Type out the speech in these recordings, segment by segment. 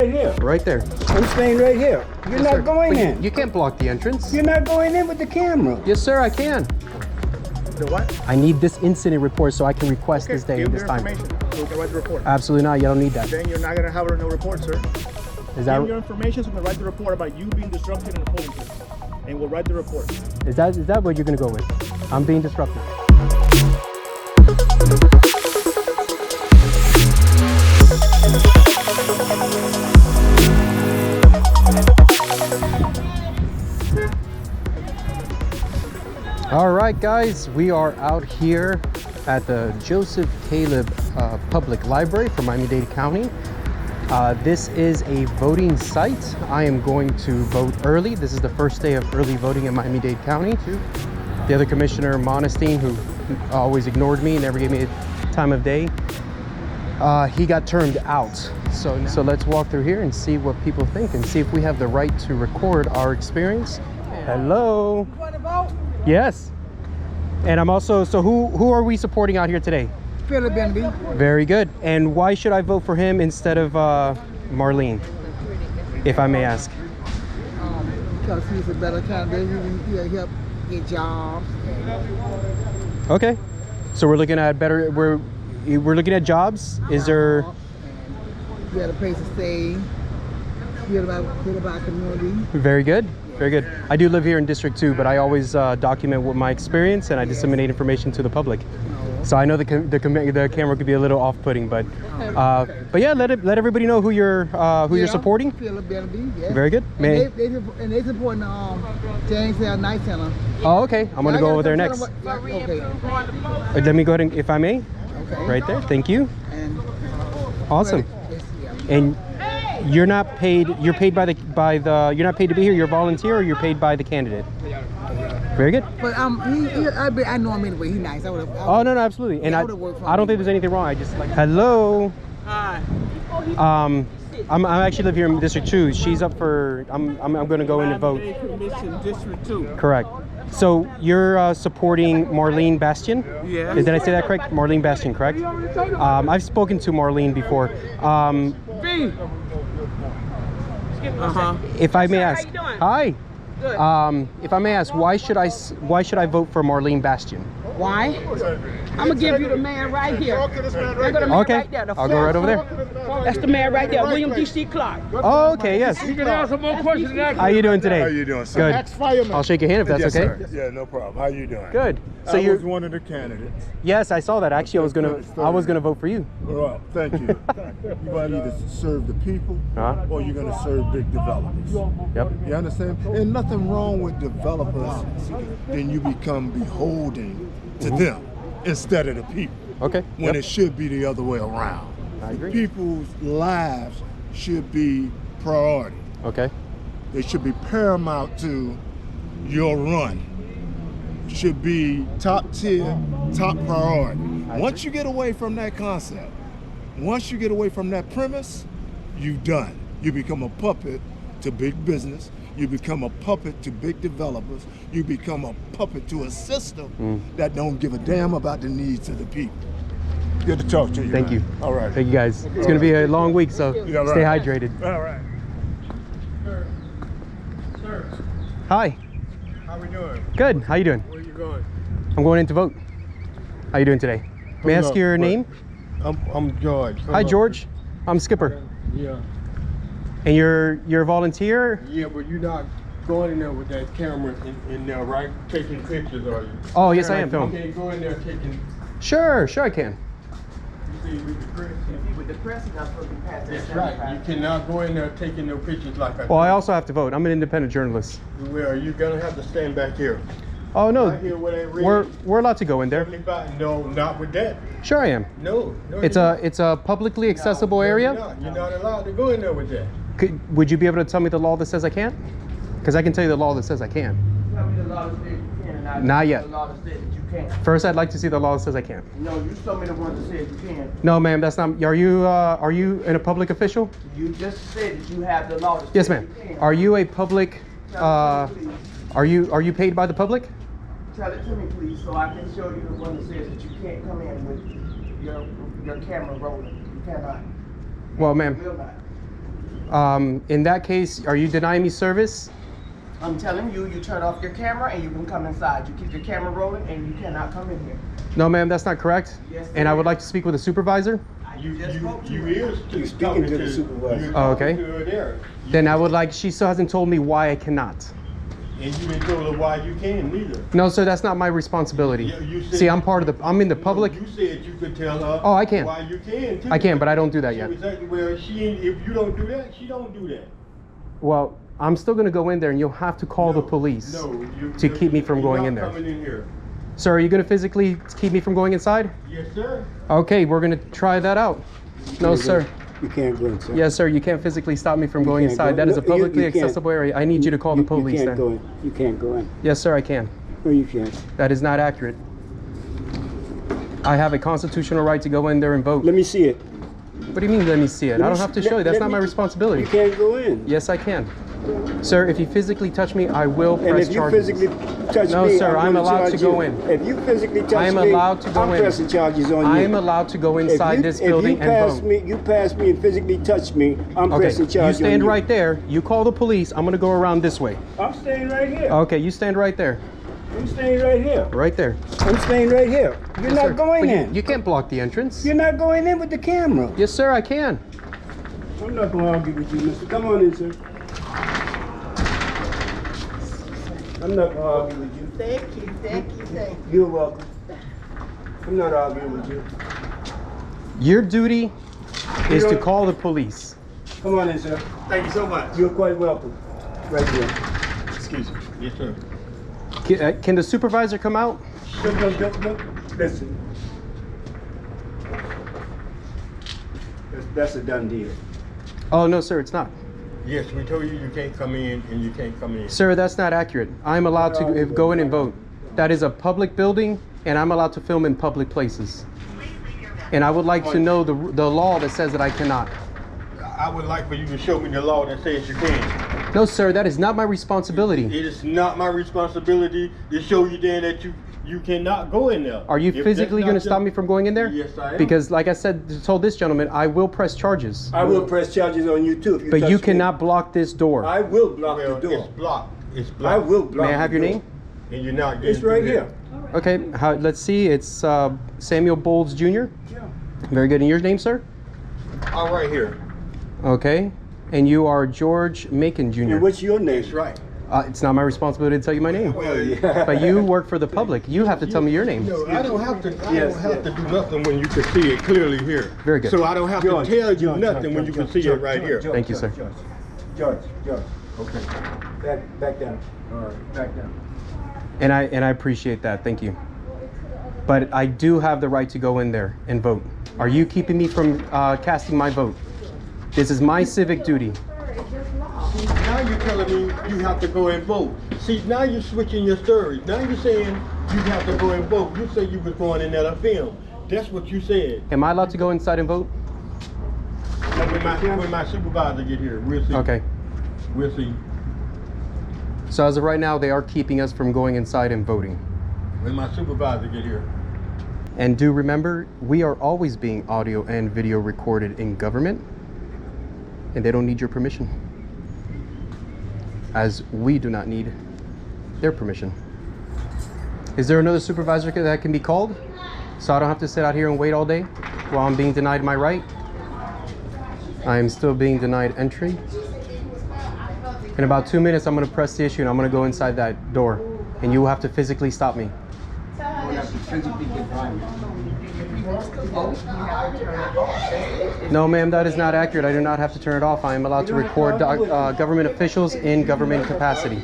Right here. Right there. I'm staying right here. You're not going in. You can't block the entrance. You're not going in with the camera. Yes, sir, I can. The what? I need this incident report so I can request Okay, this day give and me this your time. information so we can write the report. Absolutely not. You don't need that. Then you're not gonna have no report, sir. Is that Give me your information so we can write the report about you being disrupted in the polling place, and we'll write the report. is that what you're gonna go with? I'm being disruptive. All right, guys, we are out here at the Joseph Caleb Public Library for Miami-Dade County. This is a voting site. I am going to vote early. This is the first day of early voting in Miami-Dade County. The other commissioner, Monestein, who always ignored me, never gave me a time of day, he got termed out. So let's walk through here and see what people think and see if we have the right to record our experience. Hello. Yes. And I'm also, so who are we supporting out here today? Philip Benby. Very good. And why should I vote for him instead of Marlene, if I may ask? Because he's a better candidate. He'll help get jobs. Okay. So we're looking at better, we're looking at jobs. Is there? He had a place to stay. Feel about community. Very good. Very good. I do live here in District 2, but I always document what my experience and I disseminate information to the public. So I know the camera could be a little off-putting, but yeah, let everybody know who you're supporting. Philip Benby, yes. Very good. And they support James Hill Night Center. Oh, okay. I'm gonna go over there next. Okay. Let me go ahead and, if I may. Okay. Right there. Thank you. And Awesome. And you're not paid. You're paid by the. You're not paid to be here. You're a volunteer, or you're paid by the candidate. Very good. But I know him anyway. He's nice. Oh no, absolutely. And I don't think there's anything wrong. I just like. Hello. Hi. I actually live here in District 2. She's up for. I'm going to go in and vote. District 2. Correct. So you're supporting Marlene Bastian? Yeah. Did I say that correct? Marlene Bastian, correct? I've spoken to Marlene before. If I may ask, hi. Good. If I may ask, why should I vote for Marlene Bastian? Why? I'm gonna give you the man right here. Okay. I'll go right over there. That's the man right there, William D.C. Clark. Oh, okay, yes. You can ask some more questions. How you doing today? How you doing, sir? Good. I'll shake your hand if that's Yes, okay. sir. Yeah, no problem. How you doing? Good. So I you're was one of the candidates. Yes, I saw that. Actually, I was gonna vote for you. Well, thank you. You're going to either serve the people or you're going to serve big developers. Yep. You understand? And nothing wrong with developers, then you become beholden to them instead of the people. Okay. When it should be the other way around. I agree. People's lives should be priority. Okay. They should be paramount to your run. Should be top tier, top priority. Once you get away from that concept, once you get away from that premise, you've done. You become a puppet to big business. You become a puppet to big developers. You become a puppet to a system that don't give a damn about the needs of the people. Good to talk to you. Thank you. All right. Thank you guys. It's gonna be a long week, so Yeah, stay right. hydrated. All right. Sir, Hi. how we doing? Good. How you doing? Where you going? I'm going in to vote. How you doing today? May I ask your name? I'm George. Hi, George. I'm Skipper. Yeah. And you're a volunteer? Yeah, but you're not going in there with that camera in there, right? Taking pictures, are you? Oh, yes, I am You filming. can't go in there taking. Sure, I can. You see, with the press. With the press, you're not supposed to pass that. That's right. You cannot go in there taking no pictures like that. Well, I also have to vote. I'm an independent journalist. Well, you're gonna have to stand back here. Oh no, Right here where they read. we're allowed to go in there. 75. No, not with that. Sure, I am. No. It's a publicly accessible area. You're not allowed to go in there with that. Would you be able to tell me the law that says I can't? Because I can tell you the law that says I can. Tell me the law that says you can, and I Not yet. The law that says that you can't. First, I'd like to see the law that says I can't. No, you told me the one that says you can. No, ma'am, that's not. Are you a public official? You just said that you have the law that Yes, says ma'am. you can. Are you a public? Are you paid by the public? Tell it to me, please, so I can show you the one that says that you can't come in with your camera rolling. You cannot. Well, ma'am. You will not. In that case, are you denying me service? I'm telling you, you turn off your camera and you can come inside. You keep your camera rolling and you cannot come in here. No, ma'am, that's not correct. Yes, And I it would is. like to speak with a supervisor. You You're speaking to the supervisor. Oh, okay. Then I would like, she still hasn't told me why I cannot. And you didn't tell her why you can neither. No, sir, that's not my responsibility. Yeah, you said- See, I'm part of the, I'm in the public. You said you could tell her. Oh, I can. Why you can too. I can, but I don't do that yet. Exactly. Well, she ain't, if you don't do that, she don't do that. Well, I'm still gonna go in there and you'll have to call the police to keep me from going in there. Coming in here. Sir, are you gonna physically keep me from going inside? Yes, sir. Okay, we're gonna try that out. No, sir. You can't go inside. Yes, sir, you can't physically stop me from going can't inside. go- That is a no, you publicly can't. accessible area. I need you to call the police You then. can't go in. You can't go in. Yes, sir, I can. No, you can't. That is not accurate. I have a constitutional right to go in there and vote. Let me see it. What do you mean, let me see it? I don't have to show you. That's not my responsibility. You can't go in. Yes, I can. Sir, if you physically touch me, I will And press if you charges. physically touch No, me, sir, I'm gonna allowed to charge go you. in. If you physically touch me, I am allowed to go I'm in. pressing charges on you. I am allowed to go inside this building and vote. You pass me and physically touch me, I'm Okay, pressing you charges on stand you. right there. You call the police. I'm gonna go around this way. I'm staying right here. Okay, you stand right there. I'm staying right here. Right there. I'm staying right here. You're Yes, sir. not going But in. You can't block the entrance. You're not going in with the camera. Yes, sir, I can. I'm not going to argue with you, mister. Come on in, sir. I'm not going to argue with you. Thank you, thank you, thank you. You're welcome. I'm not arguing with you. Your duty is to don't- call the police. Come on in, sir. Thank you so much. You're quite welcome. Right there. Excuse me. Yes, sir. Can the supervisor come out? Look. Listen. That's a done deal. Oh, no, sir, it's not. Yes, we told you you can't come in and you can't come in. Sir, that's not accurate. I'm allowed to go in and vote. That is a public building, and I'm allowed to film in public places. And I would like to know the law that says that I cannot. I would like for you to show me the law that says you can. No, sir, that is not my responsibility. It is not my responsibility to show you then that you cannot go in there. Are you If physically that's going to not stop your- me from going in there? Yes, I am. Because, like I said, told this gentleman, I will press charges. I will press charges on you too if you But touch you me. cannot block this door. I will block Well, the door. it's blocked. It's I blocked. will block May I have the your door. name? And you're not getting It's right through here. there. Okay, let's see. It's Samuel Bowles Jr. Yeah. Very good. And your name, sir? All right here. Okay. And you are George Macon Jr. And what's your name? That's right. It's not my responsibility to tell you my name. Well, But you work for the public. You have to tell me your name. No, I don't have to. I Yes, don't have yes. to do nothing when you can see it clearly here. Very good. So I don't have George, to tell you George, nothing when you can see it right here. Thank you, sir. George. Okay. Back down. All right, back down. And I appreciate that. Thank you. But I do have the right to go in there and vote. Are you keeping me from casting my vote? This is my civic duty. See, now you're telling me you have to go and vote. See, now you're switching your stories. Now you're saying you have to go and vote. You said you was going in there to film. That's what you said. Am I allowed to go inside and vote? When my supervisor get here, we'll see. Okay. We'll see. So as of right now, they are keeping us from going inside and voting. When my supervisor get here. And do remember, we are always being audio and video recorded in government, and they don't need your permission, as we do not need their permission. Is there another supervisor that can be called, so I don't have to sit out here and wait all day while I'm being denied my right? I am still being denied entry. In about 2 minutes, I'm going to press the issue and I'm going to go inside that door, and you will have to physically stop me. No, ma'am, that is not accurate. I do not have to turn it off. I am allowed to record government officials in government capacity.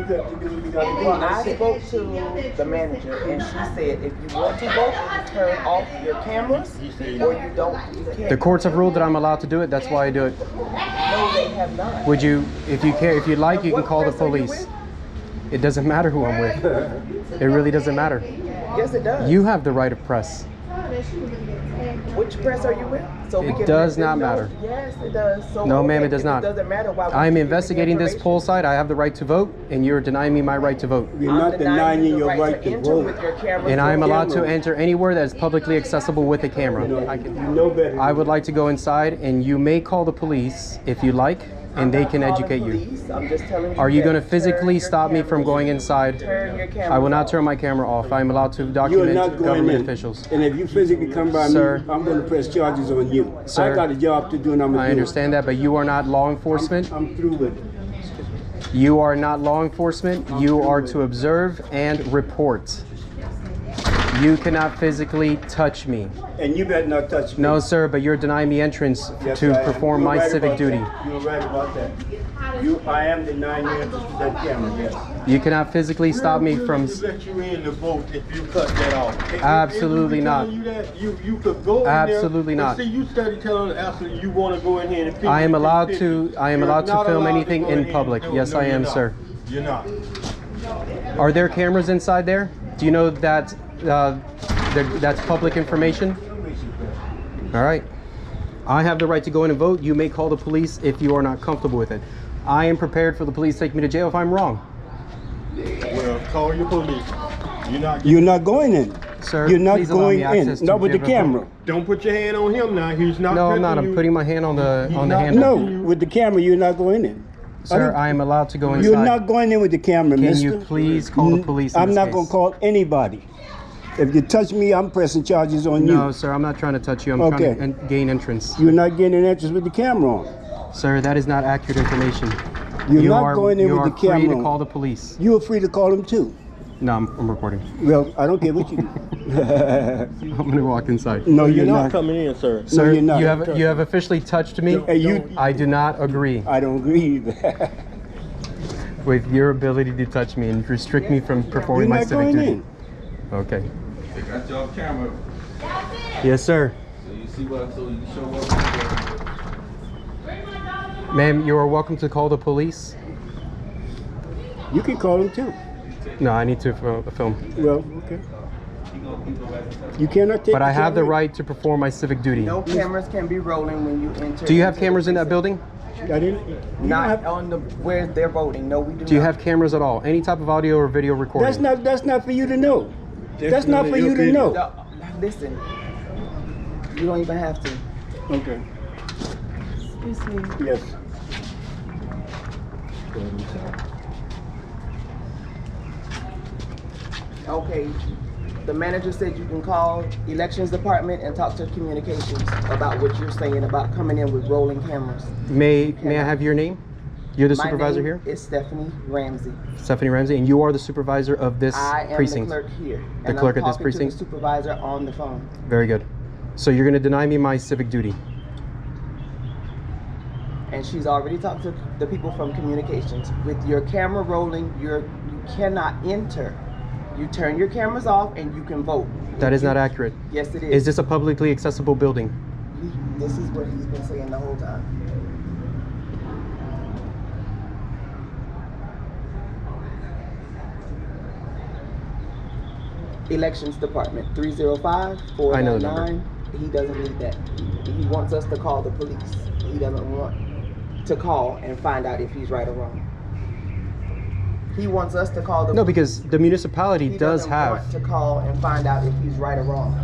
Well, I spoke to the manager and she said if you want to vote, turn off your cameras or you don't, you can't. The courts have ruled that I'm allowed to do it. That's why I do it. No, they have not. Would you, if you care, if you'd like, you can call the police. It doesn't matter who I'm with. It really doesn't matter. Yes, it does. You have the right of press. Which press are you with? So we It can does let not them know. matter. Yes, it does. So, No, ma'am, okay, it does if not. It doesn't matter. Why would I'm you give me investigating this information? poll site. I have the right to vote, and you're denying me my right to vote. You're I'm not denying you your the right to enter vote. with your camera. And I am allowed to camera. enter anywhere that is publicly accessible with a camera. You know better. I would like to go inside, and you may call the police if you like, and they can educate you. I'm just telling you. Are you that going to turn physically your stop me from cameras- going inside? Turn your camera. I will not turn my camera off. I am allowed to You're document not going government in. officials. And if you physically come by Sir. me, I'm going to press charges on you. Sir. I got a job to do, and I'm going to I do understand that, but you are not law enforcement. I'm through with it. You are not law enforcement. You are to observe and report. You cannot physically touch me. And you better not touch me. No, sir, but you're denying me entrance Yes, to I am. perform You're my right civic about duty. that. You're right about that. I am denying you entrance to that camera, yes. You cannot physically stop me We're from. willing to let you in the vote if you cut that off. Absolutely If we not. telling you that, you could go in Absolutely there, not. but see, you study telling us absolutely you want to go in here and film I am it, allowed film to. it. I am You're allowed to not film allowed to anything go in here. public. No, Yes, no, I you're am, not. sir. You're not. Are there cameras inside there? Do you know that that's public information? All right. I have the right to go in and vote. You may call the police if you are not comfortable with it. I am prepared for the police to take me to jail if I'm wrong. Well, call your police. You're not going in. Sir, You're not please allow going me in. access to Not with the give a vote. camera. Don't put your hand on him now. He's not. No, I'm not. touching I'm you. putting my hand on the He's not- handle. No, with the camera, you're not going in. Sir, I am allowed to go inside. You're not going in with the camera, Can mister. you please call the police in I'm this not case? going to call anybody. If you touch me, I'm pressing charges on No, you. sir, I'm not trying to touch you. I'm Okay. trying to gain entrance. You're not getting entrance with the camera on. Sir, that is not accurate information. You're you not are, going in you with are the free camera to on. call the police. You are free to call them too. No, I'm recording. Well, I don't care what you do. I'm gonna walk inside. No, You're you're not not. coming in, sir. Sir, you're not. you have officially touched me. Hey, you. I do not agree I don't agree either. with your ability to touch me and restrict me from You're performing my not civic going duty. in. Okay. They got you off camera, Yes, sir. so you see what, so you can show what. Ma'am, you are welcome to call the police. You can call them too. No, I need to film. Well, okay. You cannot take. But I have the camera. right to perform my civic duty. No cameras can be rolling when you enter. Do you have into the cameras in that precinct. building? I didn't. you don't Not have- on the where they're voting. No, we do not. Do you have cameras at all? Any type of audio or video recording? That's not for you to know. That's not for you to know. No, listen, you don't even have to. Okay. Excuse me. Yes. Okay, the manager said you can call elections department and talk to communications about what you're saying about coming in with rolling cameras. May I have your name? You're the My supervisor name here? is Stephanie Ramsey. Stephanie Ramsey, and you are the supervisor of this I am precinct? the clerk here. The and clerk I'm of this talking precinct? To the supervisor on the phone. Very good. So you're going to deny me my civic duty? And she's already talked to the people from communications. With your camera rolling, you cannot enter. You turn your cameras off and you can vote. That is not accurate. Yes, it is. Is this a publicly accessible building? This is what he's been saying the whole time. Elections Department, 305-499. I know the number. He doesn't need that. He wants us to call the police. He doesn't want to call and find out if he's right or wrong. He wants us to call the No, because the municipality he does doesn't have. want to call and find out if he's right or wrong.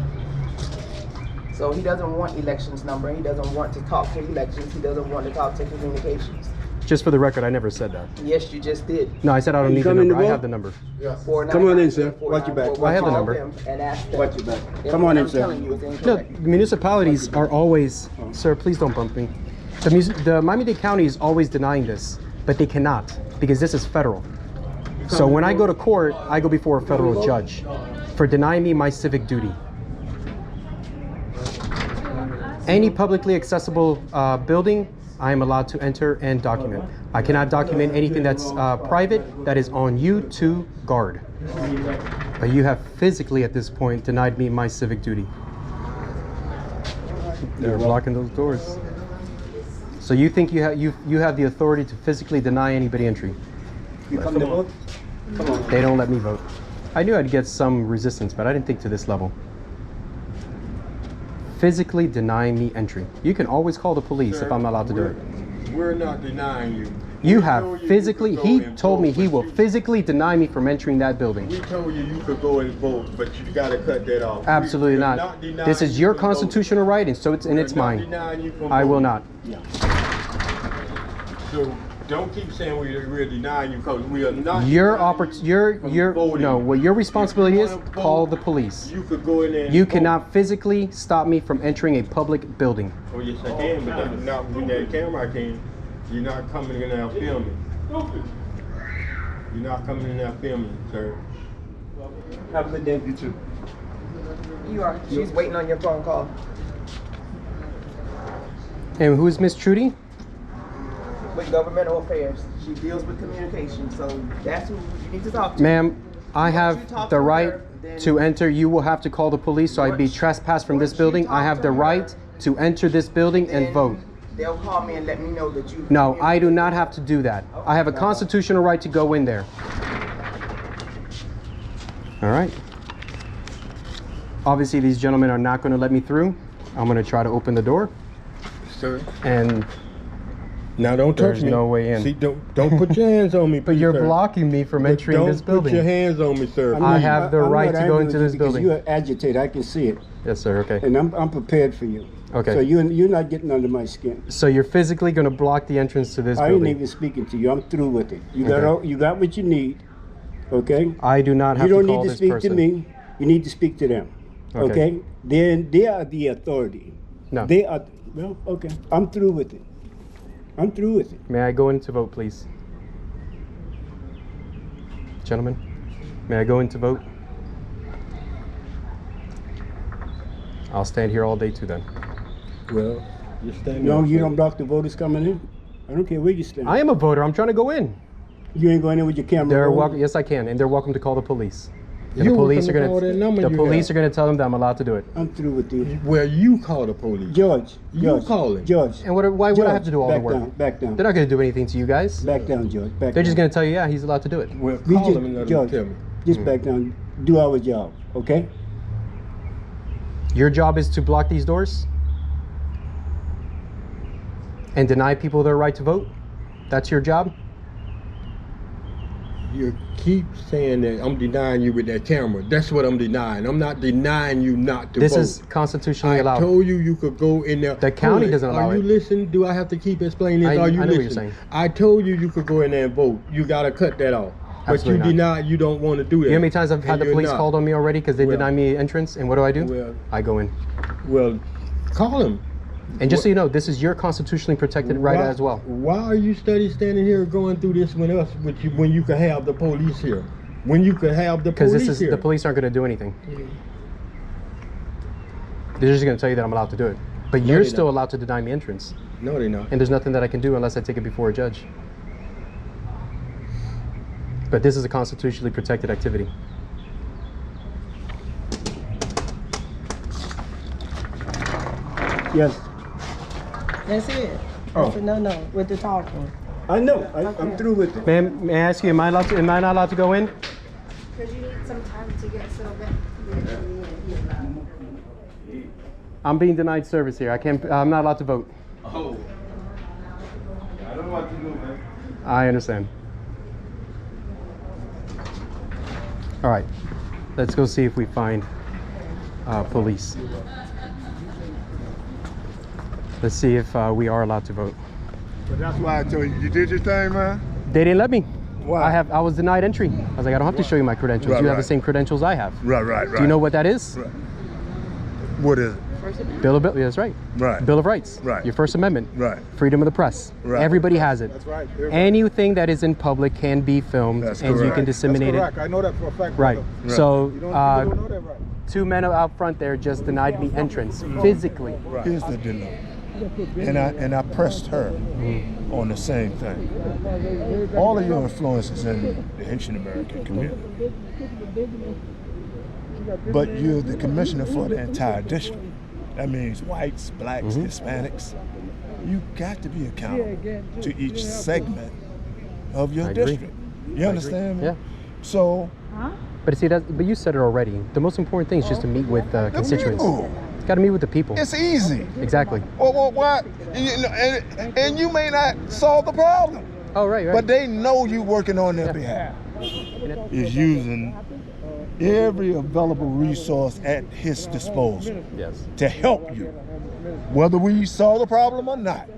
So he doesn't want elections number. He doesn't want to talk to elections. He doesn't want to talk to communications. Just for the record, I never said that. Yes, you just did. No, I said I don't You need the coming to number. I vote? have the number. Come on in, sir. Watch your back. I have the Call number. them and ask them. Watch your back. If Come what on in, I'm sir. telling you is No, incorrect. municipalities are always, sir, please don't bump me. The Miami-Dade County is always denying this, but they cannot because this is federal. So when I go to court, I go before a federal judge for denying me my civic duty. Any publicly accessible building, I am allowed to enter and document. I cannot document anything that's private that is on you to guard. But you have physically at this point denied me my civic duty. They're blocking those doors. So you think you have the authority to physically deny anybody entry? You come to vote? Come on. They don't let me vote. I knew I'd get some resistance, but I didn't think to this level. physically denying me entry. You can always call the police Sir, if I'm not allowed to do it. We're not denying you. You We have told you physically, you could go he and told me vote, he but will you- physically deny me from entering that building. We told you could go and vote, but you gotta cut that off. Absolutely We're not. denying This is you your from voting. constitutional right, and so it's We're it's not mine. denying you from I will voting. not. So don't keep saying we're denying you because we are not. Your denying you from voting. no. What your responsibility If is, you wanna vote, call the police. You could go in there. And You vote. cannot physically stop me from entering a public building. Oh yes, I can, but that's not with that camera. I can. You're not coming in there filming. You're not coming in there filming, sir. Have a good day, you too. You are. She's waiting on your phone call. And who's Miss Trudy? With governmental affairs. She deals with communication, so that's who you need to talk to. Ma'am, I Once you have talk the to right her, then- to enter. You will have to call the police, so I'd be Once- trespassed from this once you building. I talk have to the her, right to enter this building and Then vote. They'll call me and let me know that you. No, I do not have to do that. I have a constitutional right to go in there. All right. Obviously, these gentlemen are not going to let me through. I'm going to try to open the door, Sir. and Now don't touch There's me. no way in. See, don't put your hands on me. but please, you're sir. blocking me from But entering don't this building. Put your hands on me, sir. I have the I'm right not to go angry into with this you because building. You're agitated. I can see it, Yes, sir. Okay. and I'm prepared for you. Okay. So you're not getting under my skin. So you're physically going to block the entrance to this I ain't building. even speaking to you. I'm through with it. You Okay. got you got what you need. Okay. I do not have You don't to call need to this speak person. to me. You need to speak to them. Okay. Okay. They are the authority. No. They are. Well, okay. I'm through with it. I'm through with it. May I go in to vote, please? Gentlemen, may I go in to vote? I'll stand here all day too then. Well, you're standing. No, up, you sir. don't block the voters coming in. I don't care where you stand. I am a voter. I'm trying to go in. You ain't going in with your camera. They're rolling? welcome. Yes, I can, and they're welcome to call the police. And You're the police are welcome to going call that number The you police got. are going to tell them that I'm allowed to do it. I'm through with you. Well, you call the police. George. You George, call him. George. And why would I have to do all the back work? Down, back down. They're not going to do anything to you guys. Back down, George. Back They're just down. going to tell you, yeah, he's allowed to do it. Well, We call just, them and let them George, tell me. just back down. Do our job, okay? Your job is to block these doors and deny people their right to vote. That's your job. You keep saying that I'm denying you with that camera. That's what I'm denying. I'm not denying you not to This vote. is constitutionally I allowed. told you could go in there. The county Hold doesn't allow Are you it. listening? Do I have to keep explaining this? I Are you know what you're listening? saying. I told you could go in there and vote. You got to cut that off. But Absolutely you not. deny you don't want to do that. You know how many times I've had And the you're police not. called on me already because they Well- deny me entrance? And what do? Well- I go in. Well, call him. And just so you know, this is your constitutionally protected right Why- as well. Why are you standing here going through this with us when you could have the police here? When you could have the Because police here? the police aren't going to do anything. They're just going to tell you that I'm allowed to do it. But you're they're still not. allowed to deny me entrance. No, they're not. And there's nothing that I can do unless I take it before a judge. But this is a constitutionally protected activity. Yes. That's it. Oh. That's a no with the talking. I know. I'm through with it. May I ask you, am I not allowed to go in? Because you need some time to get settled in. I'm being denied service here. I'm not allowed to vote. Oh. I don't know what to do, man. I understand. All right, let's go see if we find police. Let's see if we are allowed to vote. But that's why I told you, you did your thing, man. They didn't let me. Why? I was denied entry. I was like, I don't have to show you my credentials. Right, You have the right. same credentials I have. Right. Do you know what that is? Right. What is it? Bill of That's right. Right. Bill of Rights. Right. Your First Amendment. Right. Freedom of the press. Right. Everybody has it. That's right. Everybody. Anything that is in public can be filmed, That's and you correct. can That's disseminate correct. it. I know that for a fact. Right. brother. Right. So You don't know that, right? two men out front there just denied me entrance physically. Here's the dilemma. And I pressed her on the same thing. All of your influence is in the Haitian American community. But you're the commissioner for the entire district. That means whites, blacks, Hispanics. You got to be accountable to each segment of your I agree. district. You understand me? Yeah. So But see, but you said it already. The most important thing is just to meet with constituents. Got to meet with the people. It's easy. Exactly. Well, why? And you may not solve the problem. Oh, right. But they know you working on their behalf. Is using every available resource at his disposal to help you. Whether we solve the problem or not,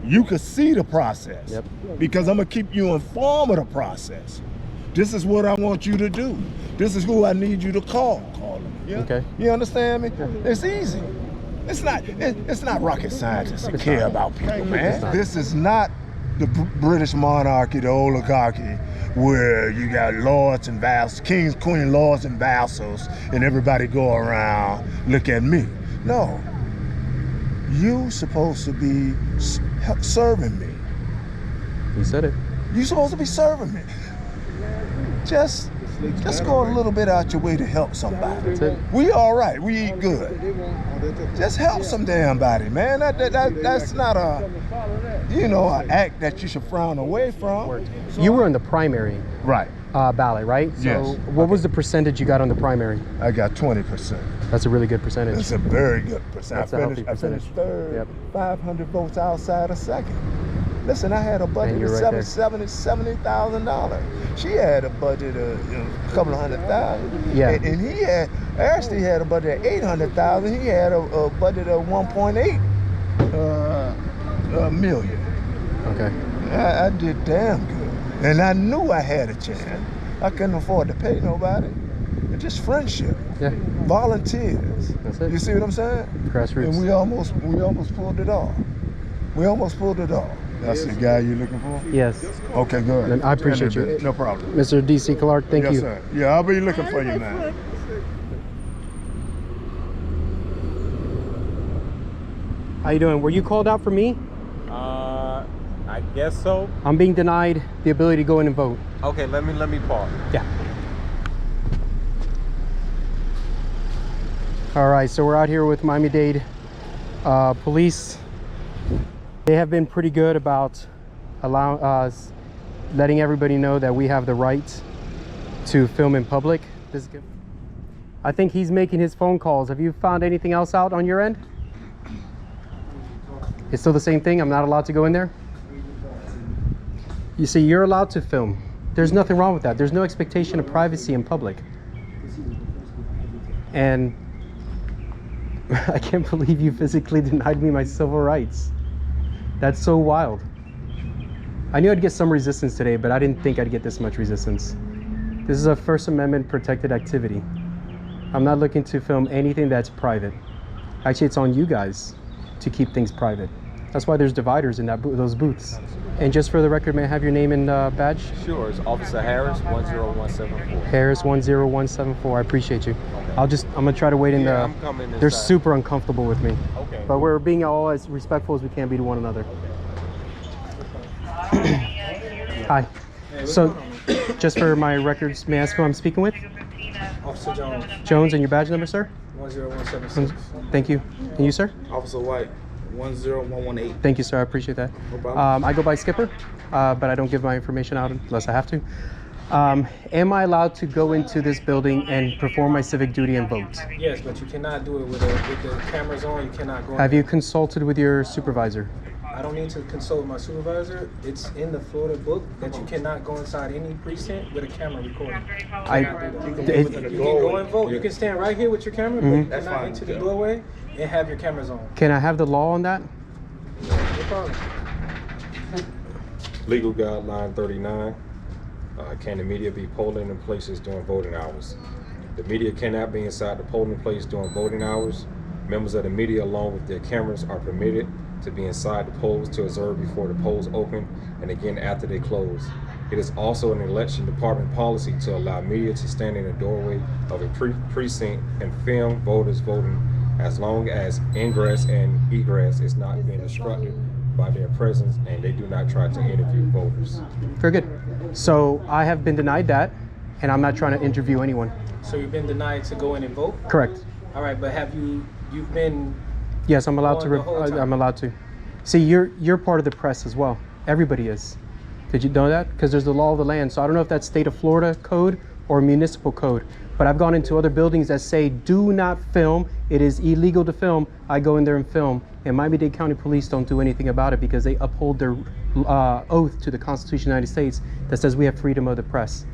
you can see the process. Because I'm gonna keep you informed of the process. This is what I want you to do. This is who I need you to call them. Yeah? Okay. You understand me? It's easy. It's not rocket scientists that care about people, man. This is not the British monarchy, the oligarchy, where you got lords and vassals, kings, queens, lords and vassals, and everybody go around, look at me. No. You supposed to be serving me. You said it. You supposed to be serving me. Just go a little bit out your way to help somebody. That's it. We all right. We eat good. Just help some damn body, man. That's not an act that you should frown away from. You were in the primary, right? Ballot, right? Yes. So what was the percentage you got on the primary? I got 20%. That's a really good percentage. It's a very good percentage. That's a healthy percentage. I finished third, 500 votes outside of second. Listen, I had a budget of $70,000. She had a budget of a couple of $100,000. Yeah. And he had, Ashley had a budget of $800,000. He had a budget of 1.8 million. Okay. I did damn good. And I knew I had a chance. I couldn't afford to pay nobody. It's just friendship. Yeah. Volunteers. That's it. You see what I'm saying? Grassroots. And we almost pulled it off. We almost pulled it off. That's the guy you're looking for? Yes. Okay, good. And I appreciate you. No problem. Mr. D.C. Clark, thank you. Yes, sir. Yeah, I'll be looking for you, man. How you doing? Were you called out for me? I guess so. I'm being denied the ability to go in and vote. Okay, let me pause. Yeah. All right, so we're out here with Miami-Dade police. They have been pretty good about letting everybody know that we have the right to film in public. This is good. I think he's making his phone calls. Have you found anything else out on your end? It's still the same thing? I'm not allowed to go in there? You see, you're allowed to film. There's nothing wrong with that. There's no expectation of privacy in public. And I can't believe you physically denied me my civil rights. That's so wild. I knew I'd get some resistance today, but I didn't think I'd get this much resistance. This is a First Amendment protected activity. I'm not looking to film anything that's private. Actually, it's on you guys to keep things private. That's why there's dividers in those booths. And just for the record, may I have your name and badge? Sure, it's Officer Harris, 10174. Harris, 10174. I appreciate you. Okay. I'm gonna try to wait in the... I'm coming inside. They're super uncomfortable with me. Okay. But we're being all as respectful as we can be to one another. Hi. Hey, so, just for my records, may I ask who I'm speaking with? Officer Jones. Jones, and your badge number, sir? 10176. Thank you. And you, sir? Officer White, 10118. Thank you, sir. I appreciate that. No problem. I go by Skipper, but I don't give my information out unless I have to. Am I allowed to go into this building and perform my civic duty and vote? Yes, but you cannot do it with the cameras on. You cannot go. Have you consulted with your supervisor? I don't need to consult my supervisor. It's in the Florida book that you cannot go inside any precinct with a camera recording. You can go and vote. You can stand right here with your camera, but you cannot enter the doorway and have your cameras on. Can I have the law on that? No problem. Legal guideline 39. Can the media be polling in places during voting hours? The media cannot be inside the polling place during voting hours. Members of the media, along with their cameras, are permitted to be inside the polls to observe before the polls open and again after they close. It is also an election department policy to allow media to stand in the doorway of a precinct and film voters voting as long as ingress and egress is not being obstructed by their presence and they do not try to interview voters. Very good. So I have been denied that, and I'm not trying to interview anyone. So you've been denied to go in and vote? Correct. All right, but you've been... Yes, I'm allowed to. I'm allowed to. See, you're part of the press as well. Everybody is. Did you know that? Because there's the law of the land. So I don't know if that's state of Florida code or municipal code. But I've gone into other buildings that say do not film. It is illegal to film. I go in there and film, and Miami-Dade County Police don't do anything about it because they uphold their oath to the Constitution of the United States that says we have freedom of the press.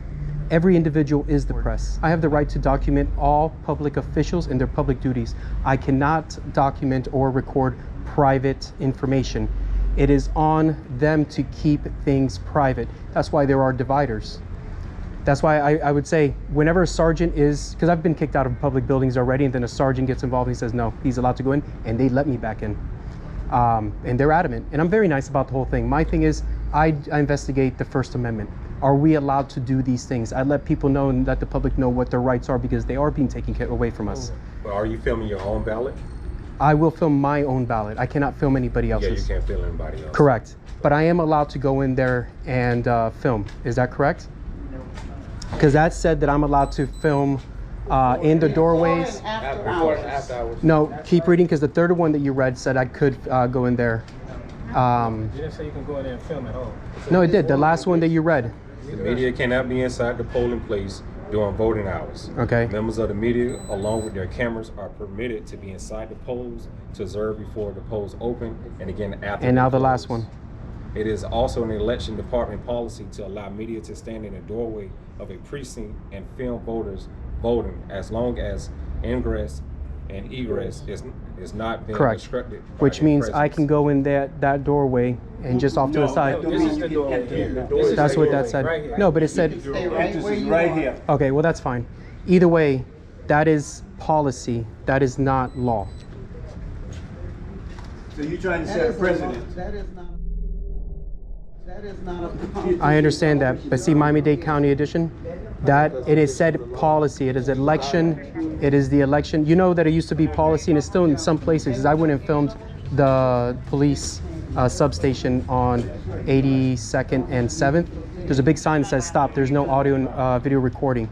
Every individual is the press. I have the right to document all public officials and their public duties. I cannot document or record private information. It is on them to keep things private. That's why there are dividers. That's why I would say whenever a sergeant is, because I've been kicked out of public buildings already, and then a sergeant gets involved and he says, no, he's allowed to go in, and they let me back in. And they're adamant. And I'm very nice about the whole thing. My thing is, I investigate the First Amendment. Are we allowed to do these things? I let people know and let the public know what their rights are because they are being taken away from us. But are you filming your own ballot? I will film my own ballot. I cannot film anybody else's. Yeah, you can't film anybody else. Correct. But I am allowed to go in there and film. Is that correct? Because that said that I'm allowed to film in the doorways. After hours. No, keep reading because the third one that you read said I could go in there. You didn't say you can go in there and film at all. No, it did. The last one that you read. The media cannot be inside the polling place during voting hours. Okay. Members of the media, along with their cameras, are permitted to be inside the polls to observe before the polls open and again after. And now the last one. It is also an election department policy to allow media to stand in the doorway of a precinct and film voters voting as long as ingress and egress is not being obstructed. Which means I can go in that doorway and just off to the side. This is the doorway. That's what that said. Right here. No, but it said. This is right here. Okay, well that's fine. Either way, that is policy. That is not law. So you're trying to set a precedent. That is not a I understand that, but see Miami-Dade County edition, that it is said policy. It is election. It is the election. You know that it used to be policy, and it's still in some places. I went and filmed the police substation on 82nd and 7th. There's a big sign that says stop. There's no audio and video recording,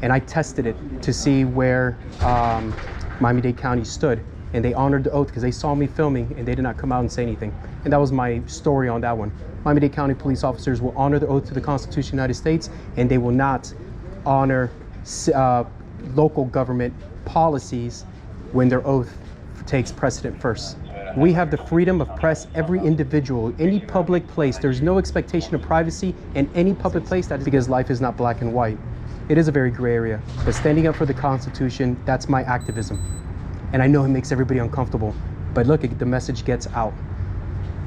and I tested it to see where Miami-Dade County stood, and they honored the oath because they saw me filming and they did not come out and say anything. And that was my story on that one. Miami-Dade County police officers will honor the oath to the Constitution of the United States, and they will not honor local government policies when their oath takes precedent first. We have the freedom of press, every individual, any public place. There's no expectation of privacy in any public place. That's because life is not black and white. It is a very gray area, but standing up for the Constitution, that's my activism. And I know it makes everybody uncomfortable, but look, the message gets out.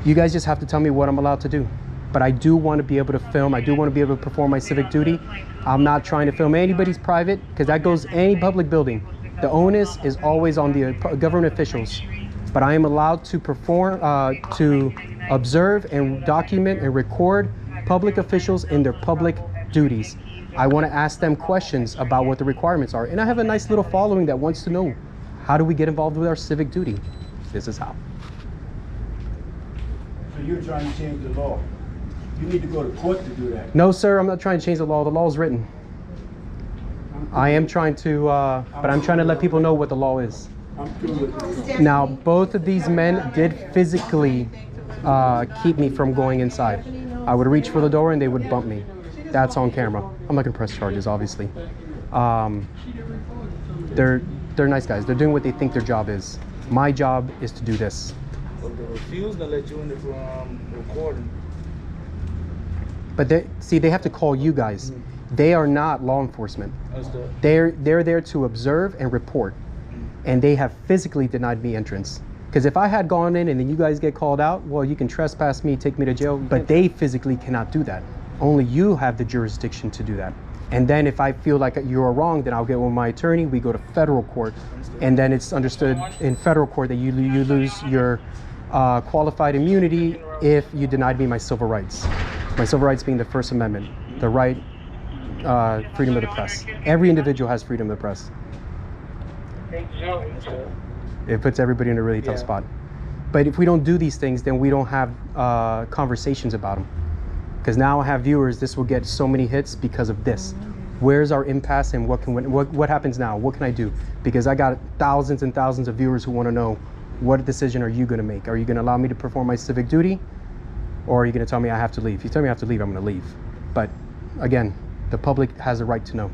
You guys just have to tell me what I'm allowed to do. But I do want to be able to film. I do want to be able to perform my civic duty. I'm not trying to film anybody's private because that goes any public building. The onus is always on the government officials. But I am allowed to perform, to observe and document and record public officials in their public duties. I want to ask them questions about what the requirements are. And I have a nice little following that wants to know, how do we get involved with our civic duty? This is how. So you're trying to change the law. You need to go to court to do that. No, sir, I'm not trying to change the law. The law is written. I am trying to, but I'm trying to let people know what the law is. I'm through with it. Now, both of these men did physically keep me from going inside. I would reach for the door and they would bump me. That's on camera. I'm not gonna press charges, obviously. They're nice guys. They're doing what they think their job is. My job is to do this. But they refused to let you in the recording. But they have to call you guys. They are not law enforcement. They're there to observe and report. And they have physically denied me entrance. Because if I had gone in and then you guys get called out, well, you can trespass me, take me to jail, but they physically cannot do that. Only you have the jurisdiction to do that. And then if I feel like you're wrong, then I'll get with my attorney, we go to federal court. And then it's understood in federal court that you lose your qualified immunity if you denied me my civil rights. My civil rights being the First Amendment, the right, freedom of the press. Every individual has freedom of the press. It puts everybody in a really tough spot. But if we don't do these things, then we don't have conversations about them. Because now I have viewers, this will get so many hits because of this. Where's our impasse and what happens now? What can I do? Because I got thousands and thousands of viewers who want to know, what decision are you going to make? Are you going to allow me to perform my civic duty? Or are you going to tell me I have to leave? If you tell me I have to leave, I'm going to leave. But again, the public has a right to know.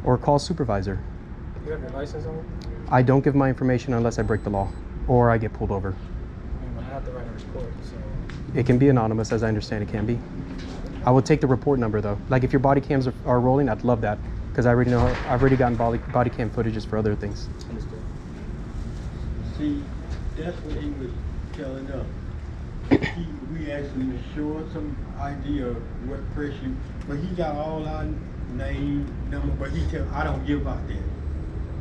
or call supervisor. You have your license on? I don't give my information unless I break the law or I get pulled over. I have to write a report, so. It can be anonymous, as I understand it can be. I will take the report number though. Like if your body cams are rolling, I'd love that because I already know I've already gotten body cam footages for other things. See, that's what he was telling us. We asked him to show us some idea of what pressure, but he got all our name, number, but he tell, I don't give out that.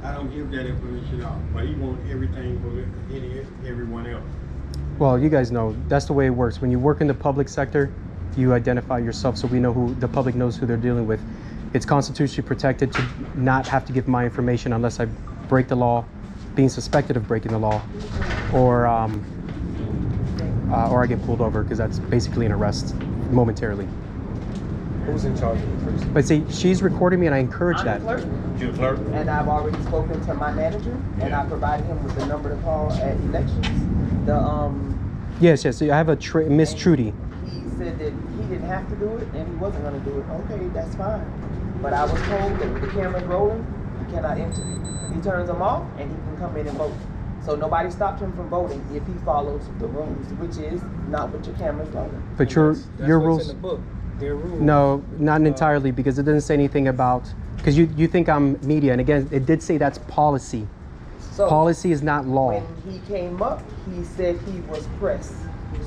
I don't give that information out, but he wants everything for everyone else. Well, you guys know, that's the way it works. When you work in the public sector, you identify yourself so we know who, the public knows who they're dealing with. It's constitutionally protected to not have to give my information unless I break the law, being suspected of breaking the law, or I get pulled over, because that's basically an arrest momentarily. Who's in charge of the precinct? But see, she's recording me and I encourage I'm that. the clerk, You the clerk? and I've already spoken to my manager, and I provided him with the number to call at elections. Yes, I have a Miss Trudy. He said that he didn't have to do it, and he wasn't going to do it. Okay, that's fine. But I was told that if the camera's rolling, he cannot enter. He turns them off, and he can come in and vote. So nobody stopped him from voting if he follows the rules, which is not with your cameras rolling. But your rules. In the book. Their rules. No, not entirely, because it doesn't say anything about. Because you think I'm media, and again, it did say that's policy. So policy is not law. when he came up, he said he was press.